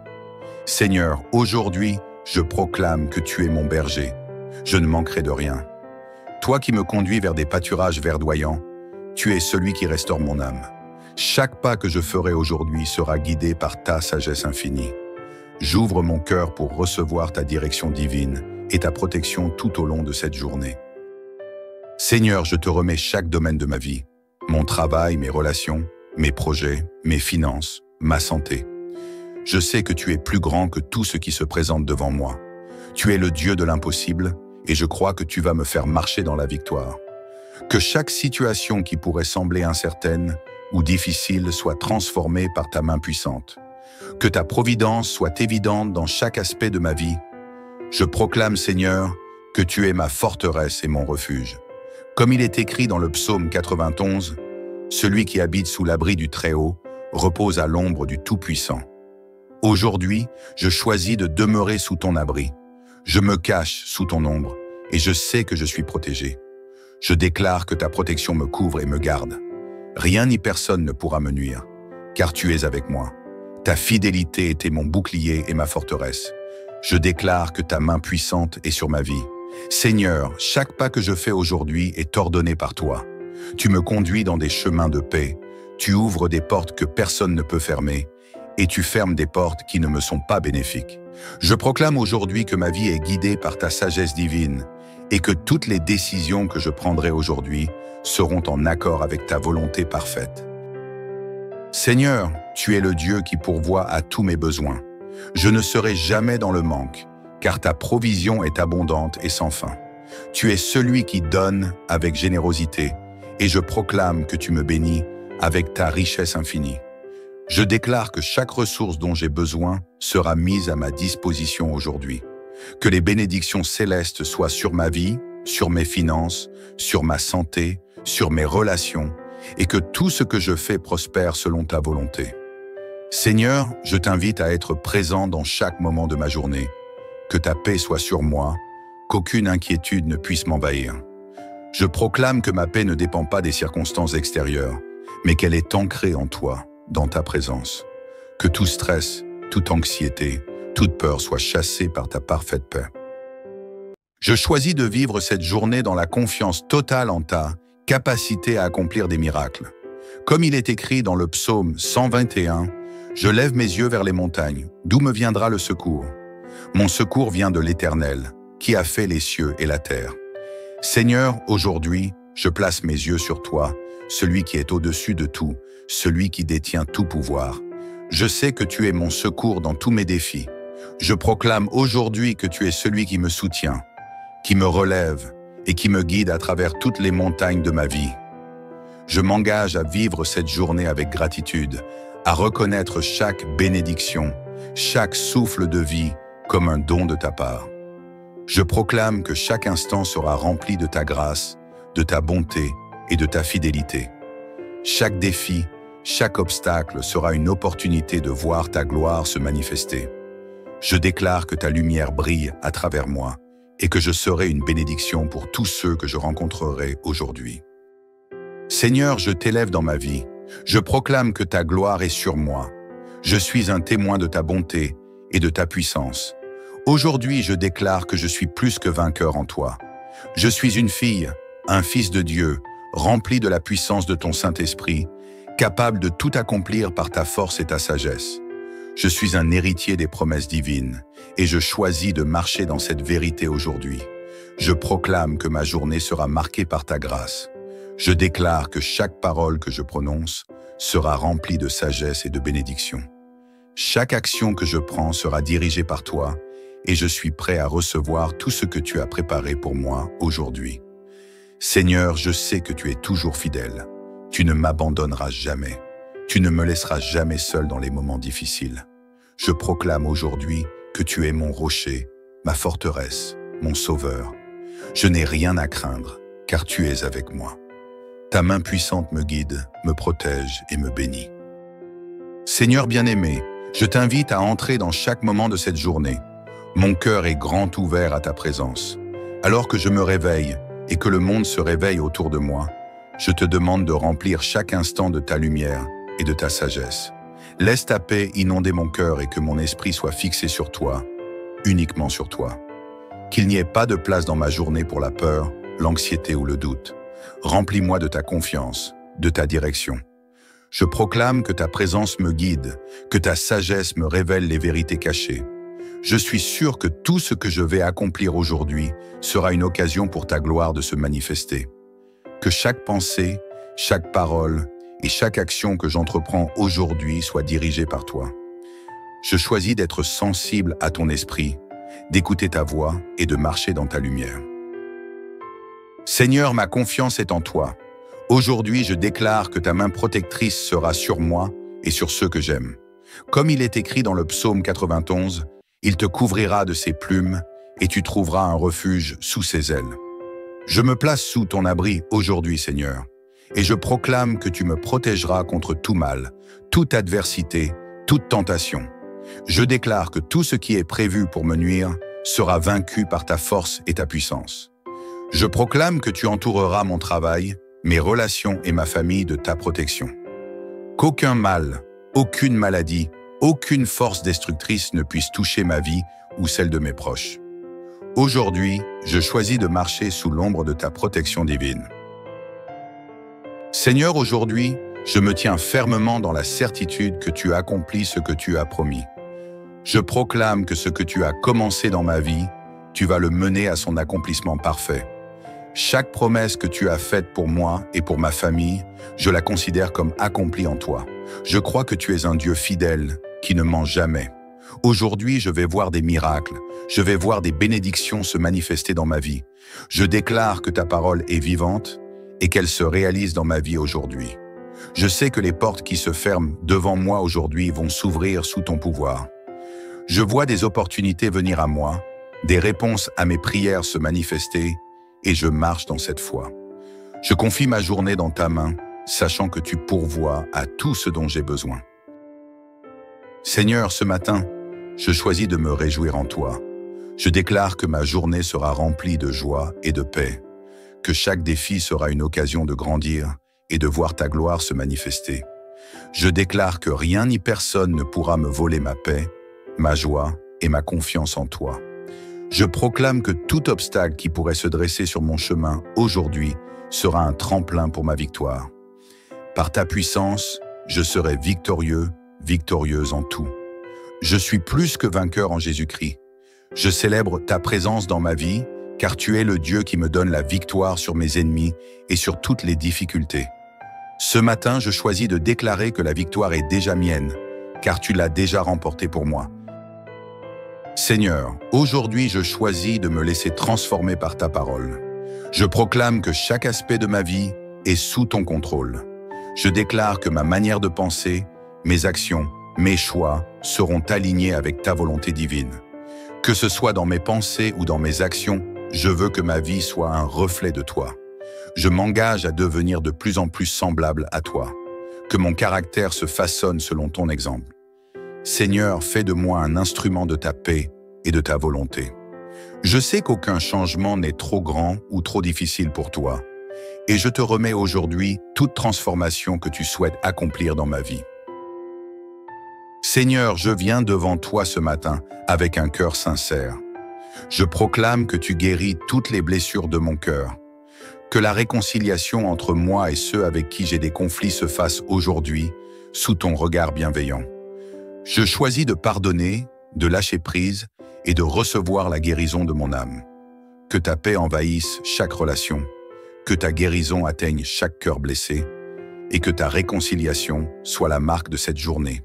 Seigneur, aujourd'hui, je proclame que tu es mon berger. Je ne manquerai de rien. Toi qui me conduis vers des pâturages verdoyants, tu es celui qui restaure mon âme. Chaque pas que je ferai aujourd'hui sera guidé par ta sagesse infinie. J'ouvre mon cœur pour recevoir ta direction divine et ta protection tout au long de cette journée. Seigneur, je te remets chaque domaine de ma vie, mon travail, mes relations, mes projets, mes finances, ma santé. Je sais que tu es plus grand que tout ce qui se présente devant moi. Tu es le Dieu de l'impossible et je crois que tu vas me faire marcher dans la victoire. Que chaque situation qui pourrait sembler incertaine ou difficile soit transformée par ta main puissante. Que ta providence soit évidente dans chaque aspect de ma vie. Je proclame, Seigneur, que tu es ma forteresse et mon refuge. Comme il est écrit dans le psaume 91, « Celui qui habite sous l'abri du Très-Haut repose à l'ombre du Tout-Puissant. » Aujourd'hui, je choisis de demeurer sous ton abri. Je me cache sous ton ombre et je sais que je suis protégé. Je déclare que ta protection me couvre et me garde. Rien ni personne ne pourra me nuire, car tu es avec moi. Ta fidélité était mon bouclier et ma forteresse. Je déclare que ta main puissante est sur ma vie. Seigneur, chaque pas que je fais aujourd'hui est ordonné par toi. Tu me conduis dans des chemins de paix. Tu ouvres des portes que personne ne peut fermer et tu fermes des portes qui ne me sont pas bénéfiques. Je proclame aujourd'hui que ma vie est guidée par ta sagesse divine et que toutes les décisions que je prendrai aujourd'hui seront en accord avec ta volonté parfaite. Seigneur, tu es le Dieu qui pourvoit à tous mes besoins. Je ne serai jamais dans le manque, car ta provision est abondante et sans fin. Tu es celui qui donne avec générosité, et je proclame que tu me bénis avec ta richesse infinie. Je déclare que chaque ressource dont j'ai besoin sera mise à ma disposition aujourd'hui. Que les bénédictions célestes soient sur ma vie, sur mes finances, sur ma santé, sur mes relations, et que tout ce que je fais prospère selon ta volonté. Seigneur, je t'invite à être présent dans chaque moment de ma journée. Que ta paix soit sur moi, qu'aucune inquiétude ne puisse m'envahir. Je proclame que ma paix ne dépend pas des circonstances extérieures, mais qu'elle est ancrée en toi, dans ta présence. Que tout stress, toute anxiété, toute peur soit chassée par ta parfaite paix. Je choisis de vivre cette journée dans la confiance totale en ta capacité à accomplir des miracles. Comme il est écrit dans le psaume 121, « Je lève mes yeux vers les montagnes, d'où me viendra le secours? Mon secours vient de l'Éternel, qui a fait les cieux et la terre. » Seigneur, aujourd'hui, je place mes yeux sur toi, celui qui est au-dessus de tout, celui qui détient tout pouvoir. Je sais que tu es mon secours dans tous mes défis. Je proclame aujourd'hui que tu es celui qui me soutient, qui me relève et qui me guide à travers toutes les montagnes de ma vie. Je m'engage à vivre cette journée avec gratitude, à reconnaître chaque bénédiction, chaque souffle de vie comme un don de ta part. Je proclame que chaque instant sera rempli de ta grâce, de ta bonté et de ta fidélité. Chaque défi, chaque obstacle sera une opportunité de voir ta gloire se manifester. Je déclare que ta lumière brille à travers moi et que je serai une bénédiction pour tous ceux que je rencontrerai aujourd'hui. Seigneur, je t'élève dans ma vie. Je proclame que ta gloire est sur moi. Je suis un témoin de ta bonté et de ta puissance. Aujourd'hui, je déclare que je suis plus que vainqueur en toi. Je suis une fille, un fils de Dieu, rempli de la puissance de ton Saint-Esprit, capable de tout accomplir par ta force et ta sagesse. Je suis un héritier des promesses divines et je choisis de marcher dans cette vérité aujourd'hui. Je proclame que ma journée sera marquée par ta grâce. Je déclare que chaque parole que je prononce sera remplie de sagesse et de bénédiction. Chaque action que je prends sera dirigée par toi et je suis prêt à recevoir tout ce que tu as préparé pour moi aujourd'hui. Seigneur, je sais que tu es toujours fidèle. Tu ne m'abandonneras jamais. Tu ne me laisseras jamais seul dans les moments difficiles. Je proclame aujourd'hui que tu es mon rocher, ma forteresse, mon sauveur. Je n'ai rien à craindre, car tu es avec moi. Ta main puissante me guide, me protège et me bénit. Seigneur bien-aimé, je t'invite à entrer dans chaque moment de cette journée. Mon cœur est grand ouvert à ta présence. Alors que je me réveille et que le monde se réveille autour de moi, je te demande de remplir chaque instant de ta lumière et de ta sagesse. Laisse ta paix inonder mon cœur et que mon esprit soit fixé sur toi, uniquement sur toi. Qu'il n'y ait pas de place dans ma journée pour la peur, l'anxiété ou le doute. Remplis-moi de ta confiance, de ta direction. Je proclame que ta présence me guide, que ta sagesse me révèle les vérités cachées. Je suis sûr que tout ce que je vais accomplir aujourd'hui sera une occasion pour ta gloire de se manifester. Que chaque pensée, chaque parole et chaque action que j'entreprends aujourd'hui soit dirigée par toi. Je choisis d'être sensible à ton esprit, d'écouter ta voix et de marcher dans ta lumière. Seigneur, ma confiance est en toi. Aujourd'hui, je déclare que ta main protectrice sera sur moi et sur ceux que j'aime. Comme il est écrit dans le psaume 91, il te couvrira de ses plumes et tu trouveras un refuge sous ses ailes. Je me place sous ton abri aujourd'hui, Seigneur, et je proclame que tu me protégeras contre tout mal, toute adversité, toute tentation. Je déclare que tout ce qui est prévu pour me nuire sera vaincu par ta force et ta puissance. Je proclame que tu entoureras mon travail, mes relations et ma famille de ta protection. Qu'aucun mal, aucune maladie, aucune force destructrice ne puisse toucher ma vie ou celle de mes proches. Aujourd'hui, je choisis de marcher sous l'ombre de ta protection divine. Seigneur, aujourd'hui, je me tiens fermement dans la certitude que tu accomplis ce que tu as promis. Je proclame que ce que tu as commencé dans ma vie, tu vas le mener à son accomplissement parfait. Chaque promesse que tu as faite pour moi et pour ma famille, je la considère comme accomplie en toi. Je crois que tu es un Dieu fidèle qui ne ment jamais. Aujourd'hui, je vais voir des miracles, je vais voir des bénédictions se manifester dans ma vie. Je déclare que ta parole est vivante et qu'elle se réalise dans ma vie aujourd'hui. Je sais que les portes qui se ferment devant moi aujourd'hui vont s'ouvrir sous ton pouvoir. Je vois des opportunités venir à moi, des réponses à mes prières se manifester et je marche dans cette foi. Je confie ma journée dans ta main, sachant que tu pourvois à tout ce dont j'ai besoin. Seigneur, ce matin, je choisis de me réjouir en toi. Je déclare que ma journée sera remplie de joie et de paix, que chaque défi sera une occasion de grandir et de voir ta gloire se manifester. Je déclare que rien ni personne ne pourra me voler ma paix, ma joie et ma confiance en toi. Je proclame que tout obstacle qui pourrait se dresser sur mon chemin aujourd'hui sera un tremplin pour ma victoire. Par ta puissance, je serai victorieux, victorieuse en tout. Je suis plus que vainqueur en Jésus-Christ. Je célèbre ta présence dans ma vie, car tu es le Dieu qui me donne la victoire sur mes ennemis et sur toutes les difficultés. Ce matin, je choisis de déclarer que la victoire est déjà mienne, car tu l'as déjà remportée pour moi. Seigneur, aujourd'hui je choisis de me laisser transformer par ta parole. Je proclame que chaque aspect de ma vie est sous ton contrôle. Je déclare que ma manière de penser, mes actions, mes choix seront alignés avec ta volonté divine. Que ce soit dans mes pensées ou dans mes actions, je veux que ma vie soit un reflet de toi. Je m'engage à devenir de plus en plus semblable à toi. Que mon caractère se façonne selon ton exemple. Seigneur, fais de moi un instrument de ta paix et de ta volonté. Je sais qu'aucun changement n'est trop grand ou trop difficile pour toi, et je te remets aujourd'hui toute transformation que tu souhaites accomplir dans ma vie. Seigneur, je viens devant toi ce matin avec un cœur sincère. Je proclame que tu guéris toutes les blessures de mon cœur, que la réconciliation entre moi et ceux avec qui j'ai des conflits se fasse aujourd'hui sous ton regard bienveillant. Je choisis de pardonner, de lâcher prise et de recevoir la guérison de mon âme. Que ta paix envahisse chaque relation, que ta guérison atteigne chaque cœur blessé et que ta réconciliation soit la marque de cette journée.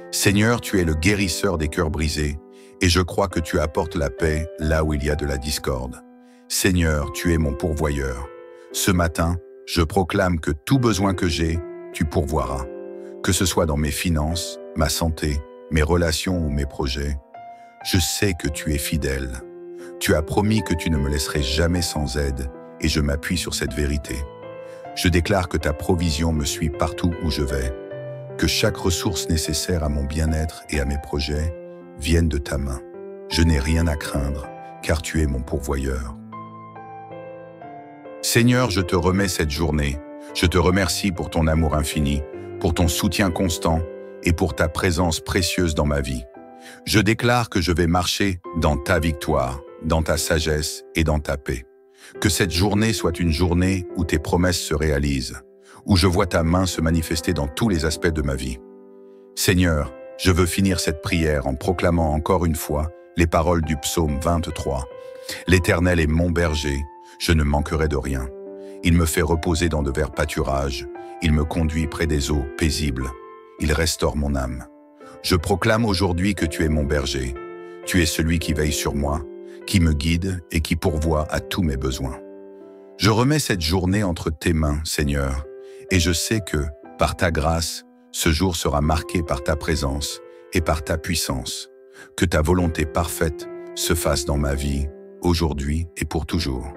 Seigneur, tu es le guérisseur des cœurs brisés et je crois que tu apportes la paix là où il y a de la discorde. Seigneur, tu es mon pourvoyeur. Ce matin, je proclame que tout besoin que j'ai, tu pourvoiras. Que ce soit dans mes finances, ma santé, mes relations ou mes projets, je sais que tu es fidèle. Tu as promis que tu ne me laisserais jamais sans aide et je m'appuie sur cette vérité. Je déclare que ta provision me suit partout où je vais, que chaque ressource nécessaire à mon bien-être et à mes projets vienne de ta main. Je n'ai rien à craindre, car tu es mon pourvoyeur. Seigneur, je te remets cette journée. Je te remercie pour ton amour infini, pour ton soutien constant et pour ta présence précieuse dans ma vie. Je déclare que je vais marcher dans ta victoire, dans ta sagesse et dans ta paix. Que cette journée soit une journée où tes promesses se réalisent, où je vois ta main se manifester dans tous les aspects de ma vie. Seigneur, je veux finir cette prière en proclamant encore une fois les paroles du psaume 23. L'Éternel est mon berger, je ne manquerai de rien. Il me fait reposer dans de verts pâturages, il me conduit près des eaux paisibles, il restaure mon âme. Je proclame aujourd'hui que tu es mon berger, tu es celui qui veille sur moi, qui me guide et qui pourvoit à tous mes besoins. Je remets cette journée entre tes mains, Seigneur, et je sais que, par ta grâce, ce jour sera marqué par ta présence et par ta puissance. Que ta volonté parfaite se fasse dans ma vie, aujourd'hui et pour toujours.